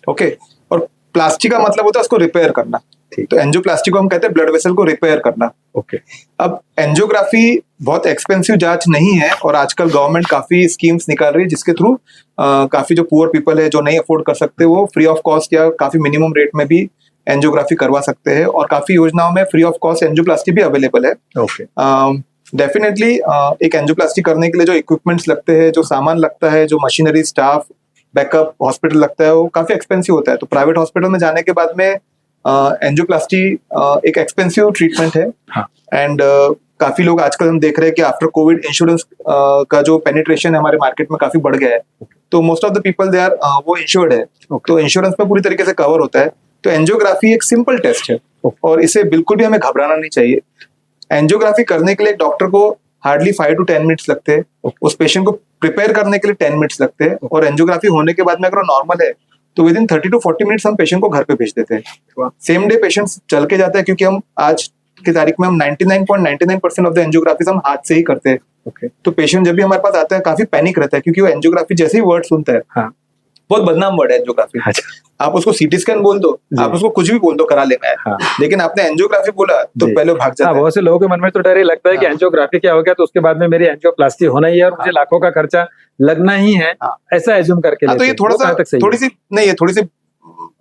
ओके। और प्लास्टी का मतलब होता है उसको रिपेयर करना। ठीक। तो एंजियोप्लास्टी को हम कहते हैं ब्लड वेसल को रिपेयर करना। ओके। अब एंजियोग्राफी बहुत एक्सपेंसिव जांच नहीं है और आजकल गवर्नमेंट काफी स्कीम्स निकाल रही है जिसके थ्रू काफी जो पुअर पीपल है जो नहीं अफोर्ड कर सकते वो फ्री ऑफ कॉस्ट या काफी मिनिमम रेट में भी एंजियोग्राफी करवा सकते हैं और काफी योजनाओं में फ्री ऑफ कॉस्ट एंजियोप्लास्टी भी अवेलेबल है। ओके। डेफिनेटली एक एंजियोप्लास्टी करने के लिए जो इक्विपमेंट्स लगते हैं, जो सामान लगता है, जो मशीनरी, स्टाफ, बैकअप, हॉस्पिटल लगता है, वो काफी एक्सपेंसिव होता है। तो प्राइवेट हॉस्पिटल में जाने के बाद में एंजियोप्लास्टी एक एक्सपेंसिव ट्रीटमेंट है। हाँ। एंड काफी लोग आजकल हम देख रहे हैं कि आफ्टर कोविड इंश्योरेंस का जो पेनिट्रेशन है हमारे मार्केट में काफी बढ़ गया है। तो most of the people they are वो इंश्योर्ड है, तो इंश्योरेंस में पूरी तरीके से कवर होता है। तो एंजियोग्राफी एक सिंपल टेस्ट है और इसे बिल्कुल भी हमें घबराना नहीं चाहिए। एंजियोग्राफी करने के लिए डॉक्टर को हार्डली 5 to 10 मिनट्स लगते हैं, उस पेशेंट को प्रिपेयर करने के लिए 10 मिनट्स लगते हैं और एंजियोग्राफी होने के बाद में अगर नॉर्मल है तो विद इन 30 to 40 मिनट्स हम पेशेंट को घर पे भेज देते हैं। सेम डे पेशेंट्स चल के जाते हैं क्योंकि हम आज की तारीख में हम 99.99% ऑफ द एंजियोग्राफीज हम हाथ से ही करते हैं। ओके। तो पेशेंट जब भी हमारे पास आता है काफी पैनिक रहता है क्योंकि वो एंजियोग्राफी जैसे ही वर्ड सुनता है, हाँ। बहुत बदनाम वर्ड है एंजियोग्राफी। अच्छा। आप उसको सीटी स्कैन बोल दो, आप उसको कुछ भी बोल दो, करा लेना है। हाँ। लेकिन आपने एंजियोग्राफी बोला तो जी। पहले वो भाग जाता है। बहुत से लोगों के मन में तो डर ही लगता है कि हाँ। एंजियोग्राफी क्या हो गया तो उसके बाद में मेरी एंजियोप्लास्टी होना ही है और मुझे लाखों का खर्चा लगना ही है, हाँ। ऐसा एज्यूम करके हाँ, तो लेते ये हैं। थोड़ा वो कहाँ सा तक सही थोड़ी सी नहीं है, थोड़ी सी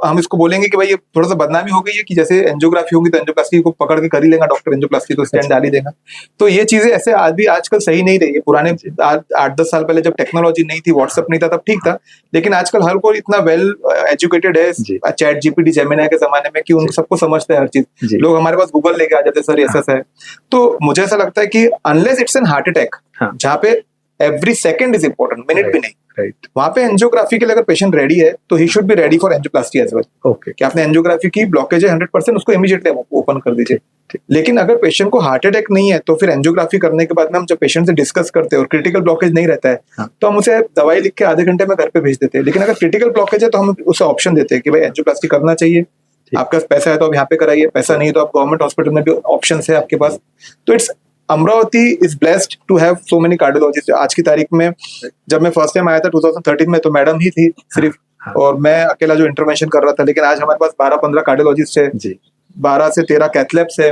हम इसको बोलेंगे कि भाई ये थोड़ा सा बदनामी हो गई है कि जैसे एंजियोग्राफी होगी तो एंजियोप्लास्टी को पकड़ के कर ही लेगा डॉक्टर, एंजियोप्लास्टी तो स्टैंड डाल ही देगा। तो ये चीजें ऐसे आज भी आजकल सही नहीं रही है। पुराने 8-10 साल पहले जब टेक्नोलॉजी नहीं थी, व्हाट्सएप नहीं था, तब ठीक था, लेकिन आजकल हर कोई इतना वेल एजुकेटेड है चैट जीपीटी जेमिनी के जमाने में कि उन सबको समझते हैं हर चीज। लोग हमारे पास गूगल लेके आ जाते हैं, सर ऐसा है। तो मुझे ऐसा लगता है कि unless it's an heart attack जहाँ पे every second is important, minute भी नहीं, राइट, वहां पे एंजियोग्राफी के लिए अगर पेशेंट रेडी है तो he should be ready for angioplasty as well. Okay. कि आपने एंजियोग्राफी की, ब्लॉकेज है 100%, उसको इमीडिएटली ओपन कर दीजिए। लेकिन अगर पेशेंट को हार्ट अटैक नहीं है तो फिर एंजियोग्राफी करने के बाद में हम जब पेशेंट से डिस्कस करते हैं और क्रिटिकल ब्लॉकेज नहीं रहता है तो हम उसे दवाई लिख के आधे घंटे में घर पे भेज देते हैं। लेकिन अगर क्रिटिकल ब्लॉकेज है तो हम उसे ऑप्शन देते हैं कि भाई एंजियोप्लास्टी करना चाहिए, आपके पास पैसा है तो आप यहाँ पे कराइए, पैसा नहीं है तो आप गवर्नमेंट हॉस्पिटल में भी ऑप्शन है आपके पास। तो it's Amravati is blessed to have so many cardiologist. आज की तारीख में जब मैं फर्स्ट टाइम आया था 2013 में तो मैडम ही थी सिर्फ, और मैं अकेला जो इंटरवेंशन कर रहा था। लेकिन आज हमारे पास 12-15 कार्डियोलॉजिस्ट है, 12 से 13 कैथलैब्स है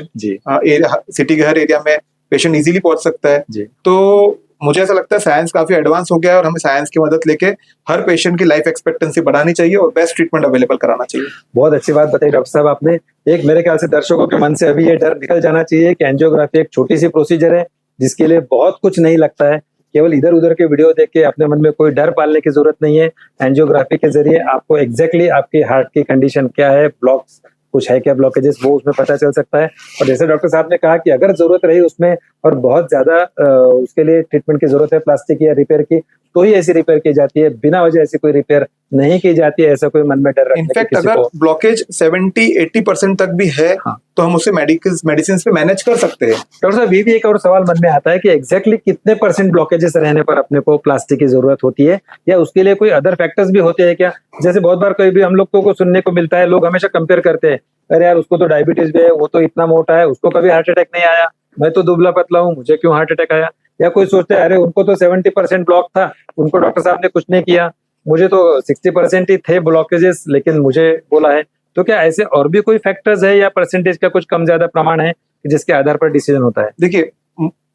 सिटी के हर एरिया में, पेशेंट इजीली पहुंच सकता है। तो मुझे ऐसा लगता है साइंस काफी एडवांस हो गया है और हमें साइंस की मदद लेके हर पेशेंट की लाइफ एक्सपेक्टेंसी बढ़ानी चाहिए और बेस्ट ट्रीटमेंट अवेलेबल कराना चाहिए। बहुत अच्छी बात बताई डॉक्टर साहब आपने। एक मेरे ख्याल से दर्शकों के मन से अभी ये डर निकल जाना चाहिए कि एंजियोग्राफी एक छोटी सी प्रोसीजर है जिसके लिए बहुत कुछ नहीं लगता है। केवल इधर उधर के वीडियो देख के अपने मन में कोई डर पालने की जरूरत नहीं है। एंजियोग्राफी के जरिए आपको एग्जैक्टली आपकी हार्ट की कंडीशन क्या है, ब्लॉक्स कुछ है क्या, ब्लॉकेजेस, वो उसमें पता चल सकता है। और जैसे डॉक्टर साहब ने कहा कि अगर जरूरत रही उसमें और बहुत ज्यादा उसके लिए ट्रीटमेंट की जरूरत है प्लास्टिक या रिपेयर की, तो ही ऐसी रिपेयर की जाती है, बिना वजह ऐसी कोई रिपेयर नहीं की जाती है। ऐसा कोई मन में डर रखने की इनफैक्ट किसी अगर को ब्लॉकेज 70-80% तक भी है तो हम उसे मेडिसिन पे मैनेज कर सकते हैं। डॉक्टर साहब, ये भी एक और सवाल मन में आता है कि एग्जैक्टली कितने % ब्लॉकेजेस रहने पर अपने को प्लास्टिक की जरूरत होती है, या उसके लिए कोई अदर फैक्टर्स भी होते हैं क्या? जैसे बहुत बार कोई भी हम लोग को सुनने को मिलता है, लोग हमेशा कंपेयर करते हैं अरे यार उसको तो डायबिटीज भी है, वो तो इतना मोटा है, उसको कभी हार्ट अटैक नहीं आया, मैं तो दुबला पतला हूँ, मुझे क्यों हार्ट अटैक आया। या कोई सोचता है अरे उनको तो 70% ब्लॉक था, उनको डॉक्टर साहब ने कुछ नहीं किया, मुझे तो 60% ही थे ब्लॉकेजेस, लेकिन मुझे बोला है। तो क्या ऐसे और भी कोई फैक्टर्स है या परसेंटेज का कुछ कम ज्यादा प्रमाण है जिसके आधार पर डिसीजन होता है? देखिए,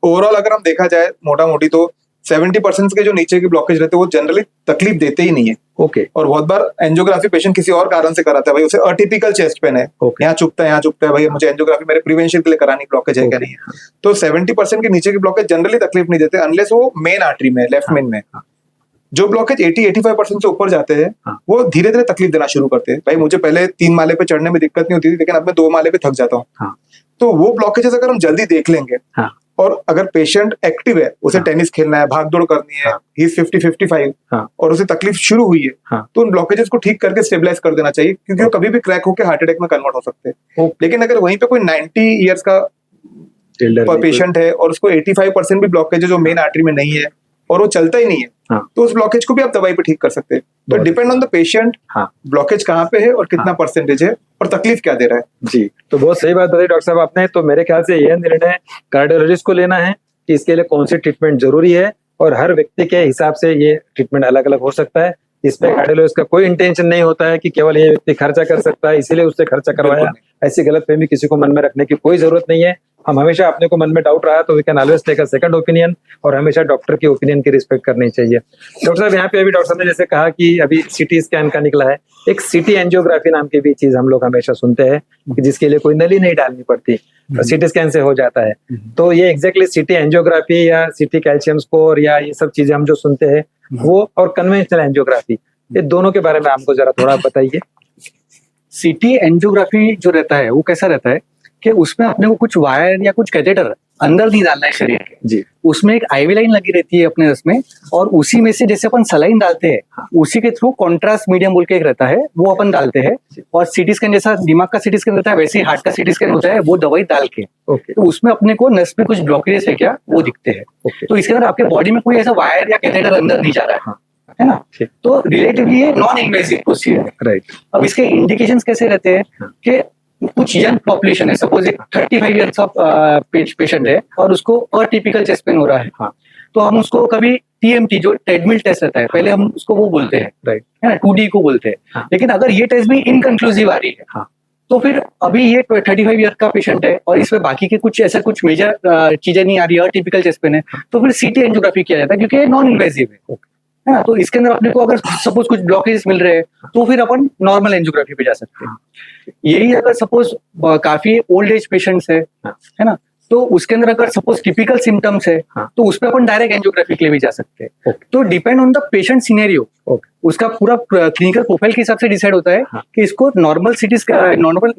ओवरऑल अगर हम देखा जाए मोटा मोटी तो 70% के जो नीचे के ब्लॉकेज रहते हैं वो जनरली तकलीफ देते ही नहीं है। ओके। और बहुत बार एंजियोग्राफी पेशेंट किसी और कारण से कराता है, भाई उसे अटिपिकल चेस्ट पेन है, Okay. यहाँ चुभता है, यहाँ चुभता है, भाई मुझे एंजियोग्राफी मेरे प्रिवेंशन के लिए करानी, ब्लॉकेज है क्या नहीं है। तो 70% के नीचे के ब्लॉकेज जनरली तकलीफ नहीं देते अनलेस वो मेन आर्टरी में, लेफ्ट मेन में। जो ब्लॉकेज 80-85% से ऊपर जाते हैं हाँ। वो धीरे धीरे तकलीफ देना शुरू करते हैं। भाई मुझे पहले 3 माले पे चढ़ने में दिक्कत नहीं होती थी, लेकिन अब मैं 2 माले पे थक जाता हूँ। हाँ। तो वो ब्लॉकेजेस अगर हम जल्दी देख लेंगे, हाँ। और अगर पेशेंट एक्टिव है, उसे हाँ। टेनिस खेलना है, भाग दौड़ करनी है, हाँ। ही 50-55 हाँ। और उसे तकलीफ शुरू हुई है, हाँ। तो उन ब्लॉकेजेस को ठीक करके स्टेबलाइज कर देना चाहिए, क्योंकि वो कभी भी क्रैक होकर हार्ट अटैक में कन्वर्ट हो सकते हैं। लेकिन अगर वहीं पे कोई 90 ईयर्स का पेशेंट है और उसको 85% भी ब्लॉकेज है जो मेन आर्टरी में नहीं है और वो चलता ही नहीं है, हाँ। तो उस ब्लॉकेज को भी आप दवाई पे ठीक कर सकते हैं। तो बहुत डिपेंड ऑन द पेशेंट, हाँ। ब्लॉकेज कहाँ पे है और कितना हाँ। परसेंटेज है और तकलीफ क्या दे रहा है। जी, तो बहुत सही बात बताई डॉक्टर साहब आपने। तो मेरे ख्याल से यह निर्णय कार्डियोलॉजिस्ट को लेना है कि इसके लिए कौन सी ट्रीटमेंट जरूरी है, और हर व्यक्ति के हिसाब से ये ट्रीटमेंट अलग अलग हो सकता है। इस पे कार्डियोलॉजिस्ट का कोई इंटेंशन नहीं होता है कि केवल ये व्यक्ति खर्चा कर सकता है इसीलिए उससे खर्चा करवाया, ऐसी गलतफहमी किसी को मन में रखने की कोई जरूरत नहीं है। हम हमेशा अपने को मन में डाउट रहा तो we can always take a second opinion, और हमेशा डॉक्टर की ओपिनियन की रिस्पेक्ट करनी चाहिए। डॉक्टर साहब यहाँ पे अभी डॉक्टर साहब ने जैसे कहा कि अभी सीटी स्कैन का निकला है, एक सीटी एंजियोग्राफी नाम की भी चीज हम लोग हमेशा सुनते हैं कि जिसके लिए कोई नली नहीं डालनी पड़ती, सीटी स्कैन से हो जाता है। तो ये एग्जैक्टली सीटी एंजियोग्राफी या सीटी कैल्शियम स्कोर या ये सब चीजें हम जो सुनते हैं वो, और कन्वेंशनल एंजियोग्राफी, ये दोनों के बारे में हमको जरा थोड़ा बताइए। सीटी एंजियोग्राफी जो रहता है वो कैसा रहता है कि उसमें अपने को कुछ वायर या कुछ कैथेटर अंदर नहीं डालना है शरीर के। जी। उसमें एक आईवी लाइन लगी रहती है अपने रस में, और उसी में से जैसे अपन सलाइन डालते हैं उसी के थ्रू कॉन्ट्रास्ट मीडियम बोल के एक रहता है वो अपन डालते हैं, और सीटी स्कैन जैसा दिमाग का सीटी स्कैन रहता है वैसे ही हार्ट का सीटी स्कैन होता है, वो दवाई डाल के। ओके। तो उसमें अपने को नस में कुछ ब्लॉकेज है क्या वो दिखते हैं। ओके। तो इसके अंदर आपके बॉडी में कोई ऐसा वायर या कैथेटर अंदर नहीं जा रहा है ना। ठीक। तो रिलेटिवली ये नॉन इन्वेसिव प्रोसीजर है। राइट। अब इसके इंडिकेशंस कैसे रहते हैं कि कुछ यंग पॉपुलेशन है, सपोज एक 35 ईयर्स ऑफ पेशेंट है और उसको अटिपिकल चेस्ट पेन हो रहा है, हाँ। तो हम उसको कभी टीएमटी जो ट्रेडमिल टेस्ट रहता है पहले हम उसको वो बोलते हैं, राइट, है ना, 2D को बोलते हैं। हाँ। लेकिन अगर ये टेस्ट भी इनकंक्लूसिव आ रही है, हाँ। तो फिर अभी ये 35 ईयर का पेशेंट है और इसमें बाकी के कुछ ऐसा कुछ मेजर चीजें नहीं आ रही है, अटिपिकल चेस्ट पेन है, तो फिर सीटी एंजियोग्राफी किया जाता है क्योंकि ये नॉन इन्वेसिव है ना। तो इसके अंदर अपने को अगर सपोज कुछ ब्लॉकेज मिल रहे हैं तो फिर अपन नॉर्मल एंजियोग्राफी पे जा सकते हैं। यही अगर सपोज काफी ओल्ड एज पेशेंट्स है ना, तो उसके अंदर अगर सपोज टिपिकल सिम्टम्स है तो उस पर अपन डायरेक्ट एंजियोग्राफी के लिए भी जा सकते हैं। तो depend on the patient scenario, उसका पूरा क्लिनिकल प्रोफाइल के हिसाब से डिसाइड होता है कि इसको नॉर्मल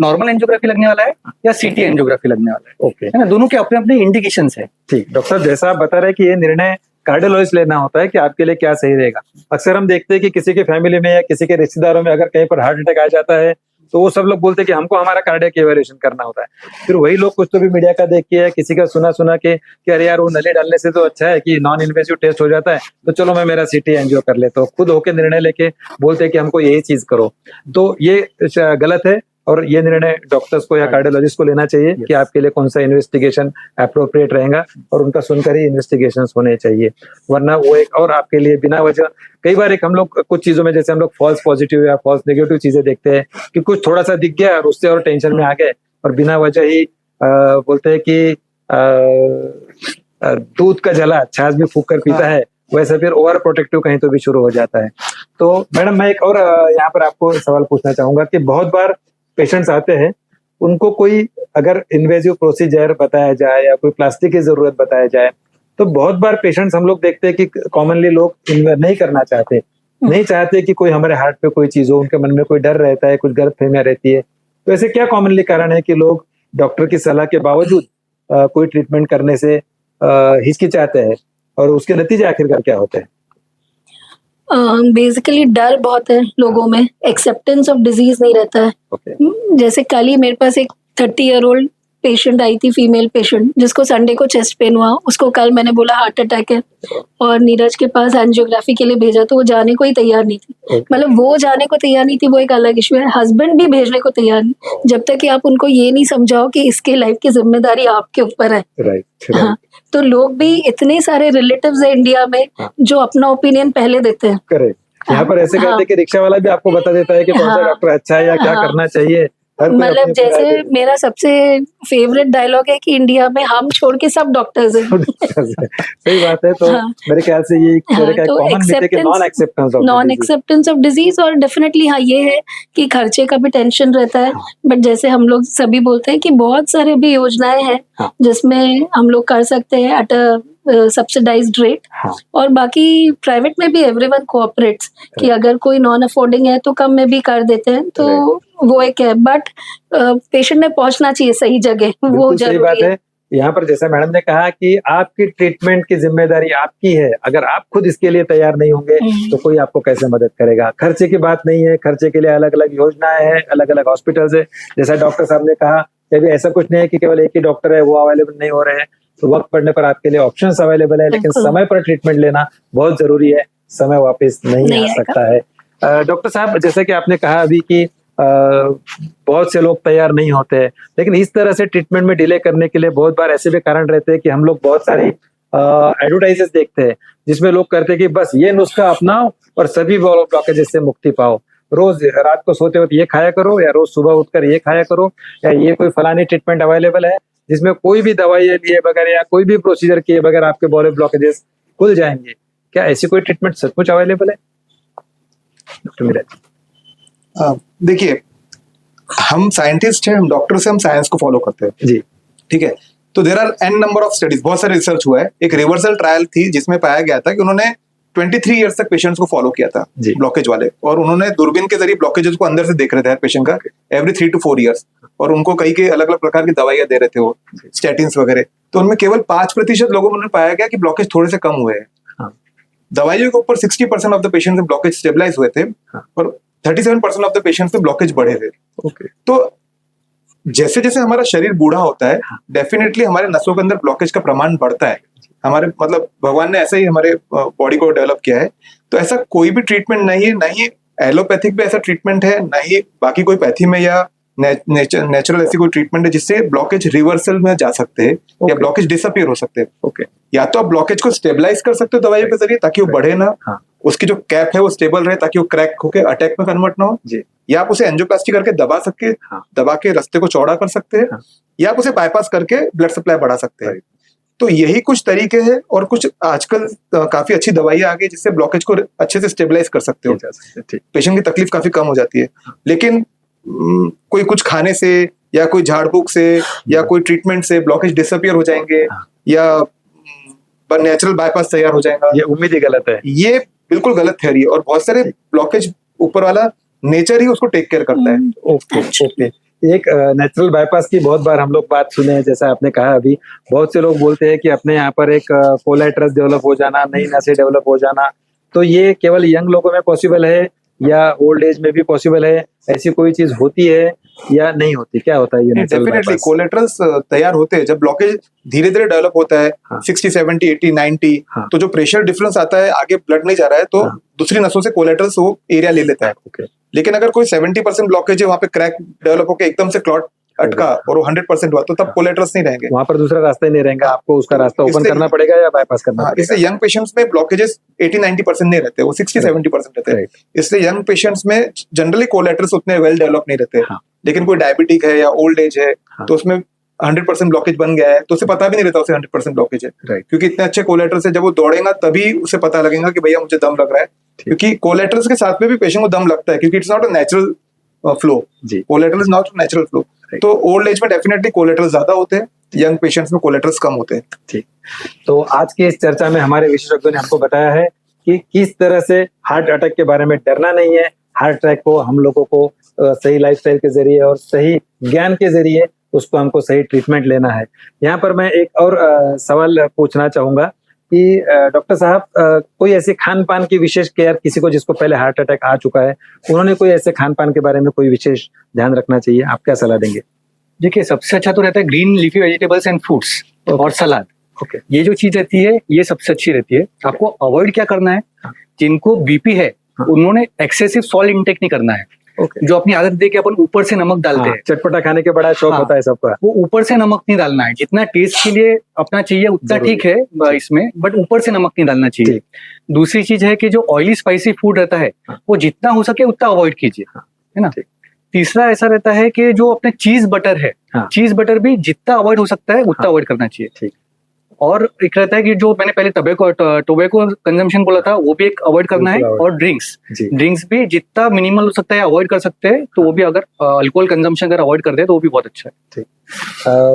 नॉर्मल एंजियोग्राफी लगने वाला है या सीटी एंजियोग्राफी लगने वाला है। ओके, है ना, दोनों के अपने अपने इंडिकेशंस है। ठीक। डॉक्टर साहब जैसा आप बता रहे हैं कि ये निर्णय कार्डियोलॉजिस्ट लेना होता है कि आपके लिए क्या सही रहेगा। अक्सर हम देखते हैं कि किसी के फैमिली में या किसी के रिश्तेदारों में अगर कहीं पर हार्ट अटैक आ जाता है तो वो सब लोग बोलते हैं कि हमको हमारा कार्डियक इवैल्यूएशन करना होता है। फिर वही लोग कुछ तो भी मीडिया का देख के किसी का सुना के कि अरे यार वो नली डालने से तो अच्छा है कि नॉन इन्वेसिव टेस्ट हो जाता है, तो चलो मैं मेरा सीटी एंजियो कर लेता हूँ। खुद होके निर्णय लेके बोलते हैं कि हमको यही चीज करो, तो ये गलत है। और ये निर्णय डॉक्टर्स को या कार्डियोलॉजिस्ट को लेना चाहिए कि आपके लिए कौन सा इन्वेस्टिगेशन अप्रोप्रिएट रहेगा, और उनका सुनकर ही इन्वेस्टिगेशन होने चाहिए, वरना वो एक और आपके लिए बिना वजह, कई बार एक हम लोग कुछ चीजों में जैसे हम लोग फॉल्स पॉजिटिव या फॉल्स नेगेटिव चीजें देखते हैं कि कुछ थोड़ा सा दिख गया और उससे और टेंशन में आ गए और बिना वजह ही बोलते हैं कि दूध का जला छाछ भी फूंक कर पीता है, वैसे फिर ओवर प्रोटेक्टिव कहीं तो भी शुरू हो जाता है। तो मैडम मैं एक और यहाँ पर आपको सवाल पूछना चाहूंगा कि बहुत बार पेशेंट्स आते हैं, उनको कोई अगर इन्वेजिव प्रोसीजर बताया जाए या कोई प्लास्टिक की जरूरत बताया जाए तो बहुत बार पेशेंट्स हम लोग देखते हैं कि कॉमनली लोग नहीं करना चाहते, नहीं चाहते कि कोई हमारे हार्ट पे कोई चीज हो, उनके मन में कोई डर रहता है, कुछ गलतफहमियां रहती है। तो ऐसे क्या कॉमनली कारण है कि लोग डॉक्टर की सलाह के बावजूद कोई ट्रीटमेंट करने से हिचकिचाते हैं, और उसके नतीजे आखिरकार क्या होते हैं? बेसिकली डर बहुत है लोगों में, एक्सेप्टेंस ऑफ डिजीज नहीं रहता है। Okay. जैसे कल ही मेरे पास एक 30 ईयर ओल्ड पेशेंट आई थी, फीमेल पेशेंट, जिसको संडे को चेस्ट पेन हुआ, उसको कल मैंने बोला हार्ट अटैक है और नीरज के पास एंजियोग्राफी के लिए भेजा तो वो जाने को ही तैयार नहीं थी। मतलब वो जाने को तैयार नहीं थी, वो एक अलग इशू है, हस्बैंड भी भेजने को तैयार नहीं, जब तक कि आप उनको ये नहीं समझाओ कि इसके लाइफ की जिम्मेदारी आपके ऊपर है। राइट। हाँ, तो लोग भी इतने सारे रिलेटिव्स है इंडिया में जो अपना ओपिनियन पहले देते हैं। करेक्ट। यहाँ पर ऐसे कहते हैं कि रिक्शा वाला भी आपको बता देता है कि कौन सा हाँ, डॉक्टर अच्छा है या क्या हाँ। करना चाहिए। हर कोई मतलब अपनी अपनी राय जैसे देता मेरा सबसे फेवरेट डायलॉग है कि इंडिया में हम छोड़ के सब डॉक्टर्स हैं। है। सही बात है। तो हाँ। मेरे ख्याल से ये एक तरह का तो कॉमन मिथ है कि नॉन एक्सेप्टेंस ऑफ डिजीज और डेफिनेटली हाँ ये है कि खर्चे का भी टेंशन रहता है। बट जैसे हम लोग सभी बोलते हैं कि बहुत सारे भी योजनाएं हैं हाँ। जिसमें हम लोग कर सकते हैं एट अ सब्सिडाइज्ड रेट। हाँ। और बाकी प्राइवेट में भी एवरीवन कोऑपरेट्स कि अगर कोई नॉन अफोर्डिंग है तो कम में भी कर देते हैं, तो वो एक है। बट पेशेंट में पहुंचना चाहिए सही जगह, वो बिल्कुल सही बात जरूरी है। है। यहाँ पर जैसा मैडम ने कहा कि आपकी ट्रीटमेंट की जिम्मेदारी आपकी है, अगर आप खुद इसके लिए तैयार नहीं होंगे तो कोई आपको कैसे मदद करेगा। खर्चे की बात नहीं है, खर्चे के लिए अलग अलग योजनाएं हैं, अलग अलग हॉस्पिटल्स है। जैसा डॉक्टर साहब ने कहा कि अभी ऐसा कुछ नहीं है कि केवल एक ही डॉक्टर है, वो अवेलेबल नहीं हो रहे हैं, तो वक्त पड़ने पर आपके लिए ऑप्शंस अवेलेबल है, लेकिन बिल्कुल। समय पर ट्रीटमेंट लेना बहुत जरूरी है, समय वापस नहीं नहीं आ आएगा। सकता है। डॉक्टर साहब, जैसे कि आपने कहा अभी कि बहुत से लोग तैयार नहीं होते हैं, लेकिन इस तरह से ट्रीटमेंट में डिले करने के लिए बहुत बार ऐसे भी कारण रहते हैं कि हम लोग बहुत सारी एडवर्टाइजेस देखते हैं जिसमें लोग करते हैं कि बस ये नुस्खा अपनाओ और सभी ब्लॉकेजेस से मुक्ति पाओ। रोज रात को सोते वक्त ये खाया करो, या रोज सुबह उठकर ये खाया करो, या ये कोई फलानी ट्रीटमेंट अवेलेबल है जिसमें कोई भी दवाई लिए बगैर या कोई भी प्रोसीजर किए बगैर आपके बॉडी ब्लॉकेजेस खुल जाएंगे। क्या ऐसी कोई ट्रीटमेंट सचमुच अवेलेबल है डॉक्टर मीरा? देखिए, हम साइंटिस्ट हैं, हम डॉक्टर्स हैं, हम साइंस को फॉलो करते हैं। जी। ठीक है, तो there are an number of studies, बहुत सारे रिसर्च हुआ है। एक रिवर्सल ट्रायल थी जिसमें पाया गया था कि उन्होंने 23 इयर्स तक पेशेंट्स को फॉलो किया था, जी। ब्लॉकेज वाले, और उन्होंने दूरबीन के जरिए ब्लॉकेजेस को अंदर से देख रहे थे पेशेंट का एवरी 3 to 4 years, और उनको कई के अलग अलग प्रकार की दवाइयां दे रहे थे, वो स्टैटिन्स वगैरह। तो उनमें केवल 5% लोगों में पाया गया कि ब्लॉकेज थोड़े से कम हुए हैं। हाँ। दवाइयों के ऊपर 60% ऑफ द पेशेंट्स में ब्लॉकेज स्टेबलाइज हुए थे, हाँ। और 37% ऑफ द पेशेंट्स में ब्लॉकेज बढ़े थे। ओके। तो जैसे जैसे हमारा शरीर बूढ़ा होता है, डेफिनेटली हमारे नसों के अंदर ब्लॉकेज का प्रमाण बढ़ता है। हमारे मतलब भगवान ने ऐसे ही हमारे बॉडी को डेवलप किया है। तो ऐसा कोई भी ट्रीटमेंट नहीं है, ना ही एलोपैथिक में ऐसा ट्रीटमेंट है, ना ही बाकी कोई पैथी में या नेचुरल ऐसी कोई ट्रीटमेंट है जिससे ब्लॉकेज रिवर्सल में जा सकते हैं या ब्लॉकेज डिसअपियर हो सकते हैं। ओके। या तो आप ब्लॉकेज को स्टेबलाइज कर सकते हो दवाइयों के जरिए ताकि वो बढ़े ना, हाँ। उसकी जो कैप है वो स्टेबल रहे ताकि वो क्रैक होकर अटैक में कन्वर्ट ना हो, जी। या आप उसे एंजियोप्लास्टी करके दबा के रास्ते को चौड़ा कर सकते हैं, हाँ। या आप उसे बाईपास करके ब्लड सप्लाई बढ़ा सकते हैं। तो यही कुछ तरीके हैं, और कुछ आजकल काफी अच्छी दवाइयां आ गई जिससे ब्लॉकेज को अच्छे से स्टेबलाइज कर सकते हो। पेशेंट की तकलीफ काफी कम हो जाती है। लेकिन कोई कुछ खाने से या कोई झाड़ फूक से या कोई ट्रीटमेंट से ब्लॉकेज डिसअपियर हो जाएंगे, या नेचुरल बाईपास तैयार हो जाएगा, ये उम्मीद ही गलत है। ये बिल्कुल गलत थ्योरी है। और बहुत सारे ब्लॉकेज ऊपर वाला नेचर ही उसको टेक केयर करता है। Okay okay. एक नेचुरल बाईपास की बहुत बार हम लोग बात सुने हैं, जैसा आपने कहा अभी, बहुत से लोग बोलते हैं कि अपने यहाँ पर एक कोलेट्रस डेवलप हो जाना, नई नसें डेवलप हो जाना, तो ये केवल यंग लोगों में पॉसिबल है या ओल्ड एज में भी पॉसिबल है? ऐसी कोई चीज होती है या नहीं होती? क्या होता है ये नेचुरल डेफिनेटली बाईपास? कोलेट्रल्स तैयार होते हैं जब ब्लॉकेज धीरे धीरे डेवलप होता है। हाँ। 60, 70, 80, 90, हाँ। तो जो प्रेशर डिफरेंस आता है, आगे ब्लड नहीं जा रहा है, तो हाँ। दूसरी नसों से कोलेट्रल्स वो एरिया ले लेता है। ओके। लेकिन अगर कोई 70% ब्लॉकेज है, वहां पे क्रैक डेवलप होकर एकदम से क्लॉट अटका और वो 100% हुआ, तो तब कोलेट्रल्स नहीं रहेंगे। वहां पर दूसरा रास्ता ही नहीं रहेगा, आपको उसका रास्ता ओपन इसलिए- करना पड़ेगा या बाईपास करना हाँ, पड़ेगा। इसलिए यंग पेशेंट्स में ब्लॉकेजेस 80-90% नहीं रहते, वो 60-70% रहते हैं। राइट। इसलिए यंग पेशेंट्स में जनरली कोलेट्रल्स उतने वेल डेवलप नहीं रहते। हाँ। लेकिन कोई डायबिटिक है या ओल्ड एज है, हाँ। तो उसमें 100% ब्लॉकेज बन गया है, तो उसे पता भी नहीं रहता उसे 100% ब्लॉकेज है। राइट। क्योंकि इतने अच्छे कोलेट्रल्स है, जब वो दौड़ेगा तभी उसे पता लगेगा कि भैया मुझे दम लग रहा है। क्योंकि कोलेट्रल्स के साथ में भी पेशेंट को दम लगता है, क्योंकि it's not a natural flow. जी। Collateral is not natural flow. Right. तो ओल्ड एज में डेफिनेटली कोलेट्रल्स ज्यादा होते हैं, यंग पेशेंट्स में कोलेट्रल्स कम होते हैं। ठीक। तो आज की इस चर्चा में हमारे विशेषज्ञों ने हमको बताया है कि किस तरह से हार्ट अटैक के बारे में डरना नहीं है। हार्ट अटैक को हम लोगों को सही लाइफस्टाइल के जरिए और सही ज्ञान के जरिए उसको हमको सही ट्रीटमेंट लेना है। यहाँ पर मैं एक और सवाल पूछना चाहूंगा कि डॉक्टर साहब, कोई ऐसे खान पान की विशेष केयर किसी को जिसको पहले हार्ट अटैक आ चुका है, उन्होंने कोई ऐसे खान पान के बारे में कोई विशेष ध्यान रखना चाहिए? आप क्या सलाह देंगे? देखिए सबसे अच्छा तो रहता है green leafy vegetables and fruits और सलाद। ओके ये जो चीज रहती है ये सबसे अच्छी रहती है। आपको अवॉइड क्या करना है, जिनको बीपी है हाँ। उन्होंने एक्सेसिव सॉल्ट इंटेक नहीं करना है। ओके जो अपनी आदत देके अपन ऊपर से नमक डालते हैं, चटपटा खाने के बड़ा शौक हाँ। होता है सबका। वो ऊपर से नमक नहीं डालना है। जितना टेस्ट के लिए अपना चाहिए उतना जरूरी ठीक है इसमें, बट ऊपर से नमक नहीं डालना चाहिए। ठीक। दूसरी चीज है कि जो ऑयली स्पाइसी फूड रहता है हाँ। वो जितना हो सके उतना अवॉइड कीजिए, हाँ। है ना। ठीक। तीसरा ऐसा रहता है कि जो अपने चीज बटर है, हाँ। चीज बटर भी जितना अवॉइड हो सकता है उतना हाँ। अवॉइड करना चाहिए। ठीक। और एक रहता है कि जो मैंने पहले टोबैको कंजम्पशन बोला था वो भी एक अवॉइड करना है। बिल्कुल avoid। और ड्रिंक्स जी ड्रिंक्स भी जितना मिनिमल हो सकता है अवॉइड कर सकते हैं, तो वो भी अगर अल्कोहल कंजम्पशन अगर अवॉइड कर दे तो वो भी बहुत अच्छा है।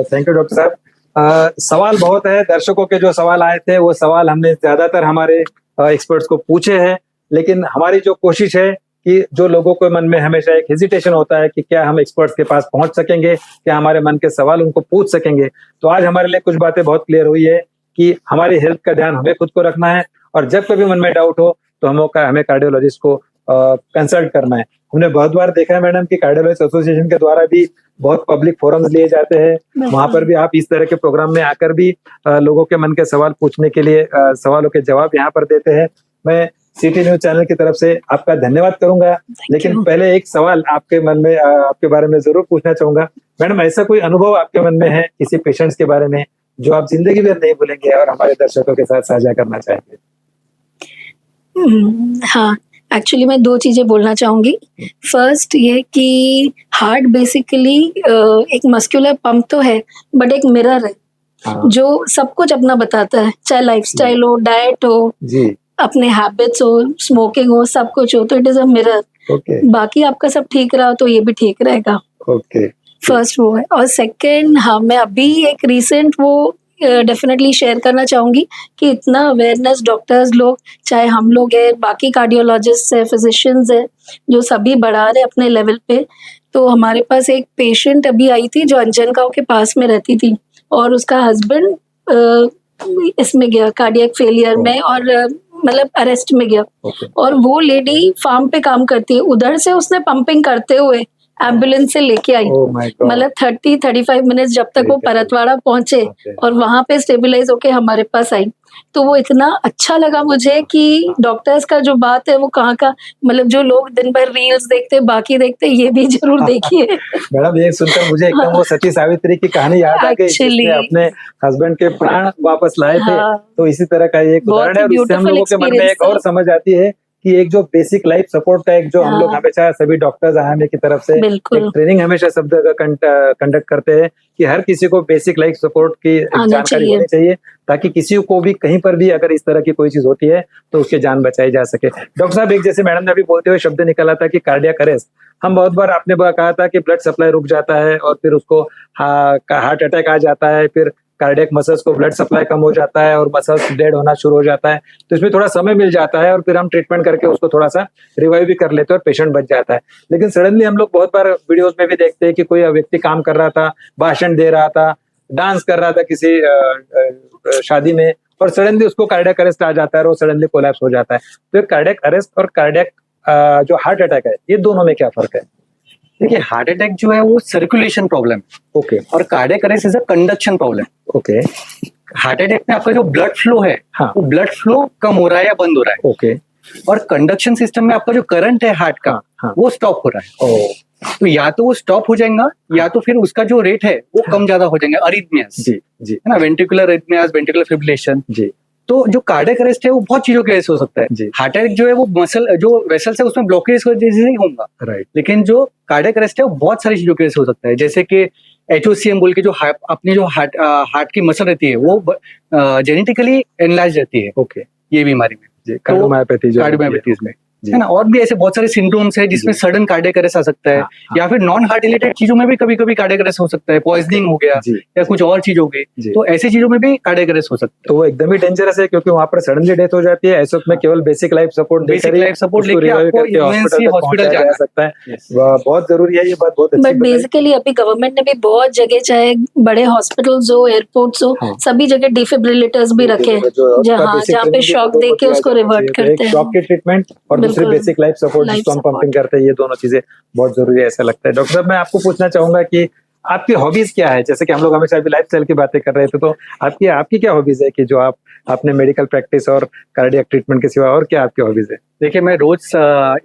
थैंक यू डॉक्टर साहब। सवाल बहुत है, दर्शकों के जो सवाल आए थे वो सवाल हमने ज्यादातर हमारे एक्सपर्ट्स को पूछे हैं, लेकिन हमारी जो कोशिश है कि जो लोगों के मन में हमेशा एक हेजिटेशन होता है कि क्या हम एक्सपर्ट्स के पास पहुंच सकेंगे, क्या हमारे मन के सवाल उनको पूछ सकेंगे, तो आज हमारे लिए कुछ बातें बहुत क्लियर हुई है कि हमारी हेल्थ का ध्यान हमें खुद को रखना है, और जब कभी मन में डाउट हो तो हमें कार्डियोलॉजिस्ट को कंसल्ट करना है। हमने बहुत बार देखा है मैडम कि कार्डियोलॉजिस्ट एसोसिएशन के द्वारा भी बहुत पब्लिक फोरम्स लिए जाते हैं, वहां पर भी आप इस तरह के प्रोग्राम में आकर भी लोगों के मन के सवाल पूछने के लिए सवालों के जवाब यहाँ पर देते हैं। मैं सिटी न्यूज चैनल की तरफ से आपका धन्यवाद करूंगा, लेकिन पहले एक सवाल आपके मन में आपके बारे में जरूर पूछना चाहूंगा। मैडम, ऐसा कोई अनुभव आपके मन में है किसी पेशेंट्स के बारे में जो आप जिंदगी भर नहीं भूलेंगे और हमारे दर्शकों के साथ साझा करना चाहेंगे? हाँ, एक्चुअली मैं 2 चीज़ें बोलना चाहूँगी। फर्स्ट ये कि हार्ट बेसिकली एक मस्कुलर पंप तो है, बट एक मिरर है, हाँ, जो सब कुछ अपना बताता है, चाहे लाइफ़स्टाइल हो, डाइट हो, जी अपने हैबिट्स हो, स्मोकिंग हो, सब कुछ हो, तो it is a mirror. Okay बाकी आपका सब ठीक रहा तो ये भी ठीक रहेगा। ओके फर्स्ट वो है, और सेकंड हाँ, मैं अभी एक रीसेंट वो डेफिनेटली शेयर करना चाहूँगी कि इतना अवेयरनेस डॉक्टर्स लोग, चाहे हम लोग हैं, बाकी कार्डियोलॉजिस्ट है, फिजिशियंस है, जो सभी बढ़ा रहे अपने लेवल पे। तो हमारे पास एक पेशेंट अभी आई थी जो अंजनगांव के पास में रहती थी, और उसका हस्बैंड इसमें गया कार्डियक फेलियर में, और मतलब अरेस्ट में गया। ओके और वो लेडी फार्म पे काम करती है, उधर से उसने पंपिंग करते हुए एम्बुलेंस से लेके आई, ओह माय गॉड, मतलब 30-35 मिनट्स जब तक वो परतवाड़ा पहुंचे, और वहां पे स्टेबलाइज होके हमारे पास आई। तो वो इतना अच्छा लगा मुझे कि डॉक्टर्स का जो बात है वो कहाँ का, मतलब जो लोग दिन भर रील्स देखते, बाकी देखते, ये भी जरूर देखिए। मैडम ये सुनकर मुझे एकदम वो सती सावित्री की कहानी याद आ गई, Actually, जिसने अपने हस्बैंड के प्राण वापस लाए थे। हाँ, तो इसी तरह का ये एक बहुत उदाहरण है, ही और इससे हम beautiful लोगों के मन में एक experience और था। समझ आती है कि एक जो बेसिक लाइफ सपोर्ट का एक जो हम लोग हाँ। हमेशा सभी डॉक्टर्स आने की तरफ से बिल्कुल। एक ट्रेनिंग हमेशा सब जगह कंडक्ट करते हैं कि हर किसी को बेसिक लाइफ सपोर्ट की एक आना जानकारी चाहिए। होनी चाहिए, ताकि किसी को भी कहीं पर भी अगर इस तरह की कोई चीज होती है तो उसकी जान बचाई जा सके। डॉक्टर साहब, एक जैसे मैडम ने अभी बोलते हुए शब्द निकला था कि कार्डियक अरेस्ट, हम बहुत बार आपने कहा था कि ब्लड सप्लाई रुक जाता है और फिर उसको हार्ट अटैक आ जाता है, फिर कार्डियक मसल्स को ब्लड सप्लाई कम हो जाता है और मसल्स डेड होना शुरू हो जाता है, तो इसमें थोड़ा समय मिल जाता है और फिर हम ट्रीटमेंट करके उसको थोड़ा सा रिवाइव भी कर लेते हैं और पेशेंट बच जाता है। लेकिन सडनली हम लोग बहुत बार वीडियोस में भी देखते हैं कि कोई व्यक्ति काम कर रहा था, भाषण दे रहा था, डांस कर रहा था किसी शादी में, और सडनली उसको कार्डियक अरेस्ट आ जाता है और वो सडनली कोलैप्स हो जाता है। तो कार्डियक अरेस्ट और कार्डियक जो हार्ट अटैक है, ये दोनों में क्या फर्क है? देखिए हार्ट अटैक जो है वो सर्कुलेशन प्रॉब्लम है, ओके और cardiac arrest is a conduction problem. Okay heart attack में आपका जो ब्लड फ्लो है हाँ। वो ब्लड फ्लो कम हो रहा है या बंद हो रहा है, ओके और कंडक्शन सिस्टम में आपका जो करंट है हार्ट का हाँ। वो स्टॉप हो रहा है। ओ तो या तो वो स्टॉप हो जाएगा या तो फिर उसका जो रेट है वो कम ज्यादा हो जाएंगे, अरिथमियास, जी जी है ना, वेंट्रिकुलर अरिथमियास, वेंट्रिकुलर फिब्रिलेशन। जी तो जो कार्डियक अरेस्ट है वो बहुत चीजों की वजह से हो सकता जी। है। हार्ट अटैक जो है वो मसल जो वेसल्स है उसमें ब्लॉकेज की वजह से नहीं होगा, राइट लेकिन जो कार्डियक अरेस्ट है वो बहुत सारी चीजों की वजह से हो सकता है, जैसे कि HOCM बोल के जो अपनी जो हार्ट की मसल रहती है वो जेनेटिकली एनलार्ज रहती है ओके ये बीमारी में, जी, कार्डियोमायोपैथी जो कार्डियोमायोपैथीज में, जी। है ना। और भी ऐसे बहुत सारे सिम्टम्स है जिसमें जी। सडन कार्डियक अरेस्ट आ सकता है, हाँ, हाँ। या फिर नॉन हार्ट रिलेटेड चीजों में भी कभी कभी कार्डियक अरेस्ट हो सकता है, पॉइजनिंग हो गया जी या कुछ और चीज हो गई, जी। तो ऐसी चीजों में भी कार्डियक अरेस्ट हो सकता है। तो वो एकदम ही डेंजरस है, क्योंकि वहां पर सडनली डेथ हो जाती है। ऐसे में केवल basic life support basic life support लेके आपको इमरजेंसी हॉस्पिटल जाना जा सकता है। बहुत जरूरी है, ये बात बहुत अच्छी बट बताई। बेसिकली अभी गवर्नमेंट ने भी बहुत जगह, चाहे बड़े हॉस्पिटल्स हो, एयरपोर्ट्स हो, हाँ। सभी जगह डिफिब्रिलेटर्स भी रखे हैं, जो उसका जहाँ basic जहाँ पे training भी शॉक लोगों दे को के दिया उसको जाना रिवर्ट चाहिए। तो करते एक शॉक हैं। की ट्रीटमेंट और दूसरी बिल्कुल। बेसिक लाइफ सपोर्ट Life जिसको हम support। पंपिंग करते हैं, ये दोनों चीजें बहुत जरूरी है ऐसा लगता है। डॉक्टर साहब, मैं आपको पूछना चाहूंगा कि आपकी हॉबीज क्या है? जैसे कि हम लोग हमेशा अभी लाइफ स्टाइल की बातें कर रहे थे, तो आपकी आपकी क्या हॉबीज है कि जो आप अपने मेडिकल प्रैक्टिस और कार्डियक ट्रीटमेंट के सिवा और क्या आपकी हॉबीज है? देखिए, मैं रोज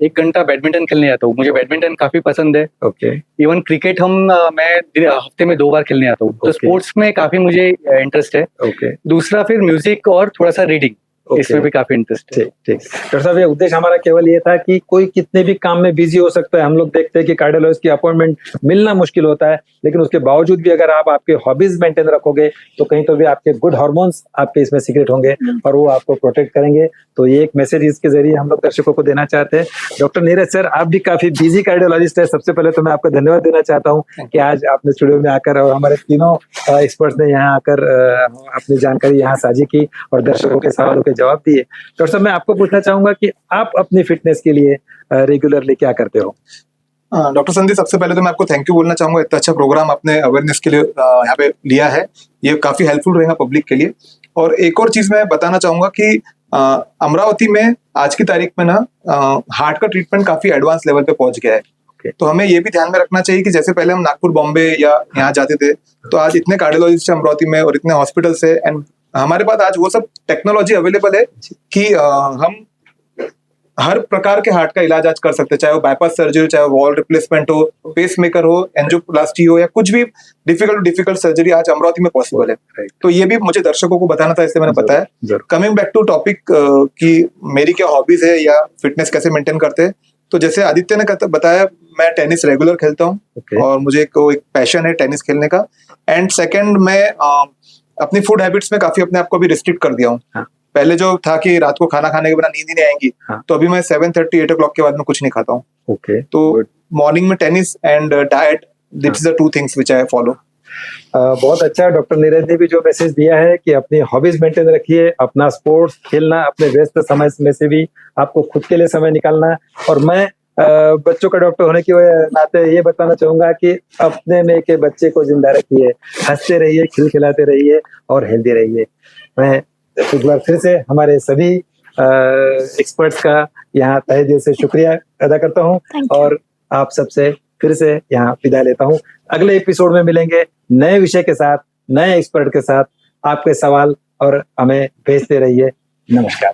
1 घंटा बैडमिंटन खेलने आता हूँ। मुझे बैडमिंटन काफी पसंद है। ओके इवन क्रिकेट मैं हफ्ते में 2 बार खेलने आता हूँ। तो Okay. स्पोर्ट्स में काफी मुझे इंटरेस्ट है। ओके दूसरा फिर म्यूजिक और थोड़ा सा रीडिंग, Okay. इसमें भी काफी इंटरेस्ट है। ठीक ठीक। डॉक्टर साहब, ये उद्देश्य हमारा केवल ये था कि कोई कितने भी काम में बिजी हो सकता है। हम लोग देखते हैं कि कार्डियोलॉजिस्ट की अपॉइंटमेंट मिलना मुश्किल होता है, लेकिन उसके बावजूद भी अगर आप आपके हॉबीज मेंटेन रखोगे तो कहीं तो भी आपके गुड हार्मोन्स आपके इसमें सीक्रेट होंगे और वो आपको प्रोटेक्ट करेंगे। तो ये एक मैसेज इसके जरिए हम लोग दर्शकों को देना चाहते हैं। डॉक्टर नीरज सर, आप भी काफी बिजी कार्डियोलॉजिस्ट है। सबसे पहले तो मैं आपको धन्यवाद देना चाहता हूँ कि आज आपने स्टूडियो में आकर और हमारे तीनों एक्सपर्ट्स ने यहाँ आकर अपनी जानकारी यहाँ साझी की और दर्शकों के सवालों के जवाब दिए। डॉक्टर साहब, मैं आपको पूछना चाहूंगा कि आप अपनी फिटनेस के लिए रेगुलरली क्या करते हो? डॉक्टर संदीप, सबसे पहले तो मैं आपको थैंक यू बोलना चाहूंगा। इतना अच्छा प्रोग्राम आपने अवेयरनेस के लिए यहाँ पे लिया है, ये काफी हेल्पफुल रहेगा पब्लिक के लिए। और एक और चीज मैं बताना चाहूंगा कि अमरावती में आज की तारीख में ना हार्ट का ट्रीटमेंट काफी एडवांस लेवल पे पहुंच गया है। तो हमें ये भी ध्यान में रखना चाहिए कि जैसे पहले हम नागपुर, बॉम्बे या यहाँ जाते थे, तो आज इतने कार्डियोलॉजिस्ट अमरावती में और इतने हॉस्पिटल्स है एंड हमारे पास आज वो सब टेक्नोलॉजी अवेलेबल है कि हम हर प्रकार के हार्ट का इलाज आज कर सकते हैं, चाहे वो बाईपास सर्जरी, चाहे वो वॉल रिप्लेसमेंट हो, पेस मेकर हो, एंजियोप्लास्टी हो या कुछ भी डिफिकल्ट सर्जरी आज अमरावती में पॉसिबल है। तो ये भी मुझे दर्शकों को बताना था, इसलिए मैंने बताया। कमिंग बैक टू टॉपिक कि मेरी क्या हॉबीज है या फिटनेस कैसे मेंटेन करते हैं, तो जैसे आदित्य ने बताया, मैं टेनिस रेगुलर खेलता हूँ और मुझे एक पैशन है टेनिस खेलने का। एंड सेकेंड, मैं अपनी फूड हैबिट्स में काफी अपने आप को भी रिस्ट्रिक्ट कर दिया हूँ। पहले जो था कि रात को खाना खाने के बिना नींद ही नहीं आएंगी, तो अभी मैं 7:30 8 o'clock के बाद में कुछ नहीं खाता हूँ। तो मॉर्निंग में tennis and diet, this is the 2 things which I follow। बहुत अच्छा। डॉक्टर नीरज ने भी जो मैसेज दिया है कि अपनी हॉबीज मेंटेन रखिए, अपना स्पोर्ट्स खेलना, अपने व्यस्त समय में से भी आपको खुद के लिए समय निकालना। और मैं बच्चों का डॉक्टर होने की नाते ये बताना चाहूंगा कि अपने में के बच्चे को जिंदा रखिए, हंसते रहिए, खिलखिलाते रहिए और हेल्दी रहिए। मैं एक बार फिर से हमारे सभी एक्सपर्ट्स का यहाँ तहे दिल से शुक्रिया अदा करता हूँ और आप सबसे फिर से यहाँ विदा लेता हूँ। अगले एपिसोड में मिलेंगे नए विषय के साथ, नए एक्सपर्ट के साथ। आपके सवाल और हमें भेजते रहिए। नमस्कार।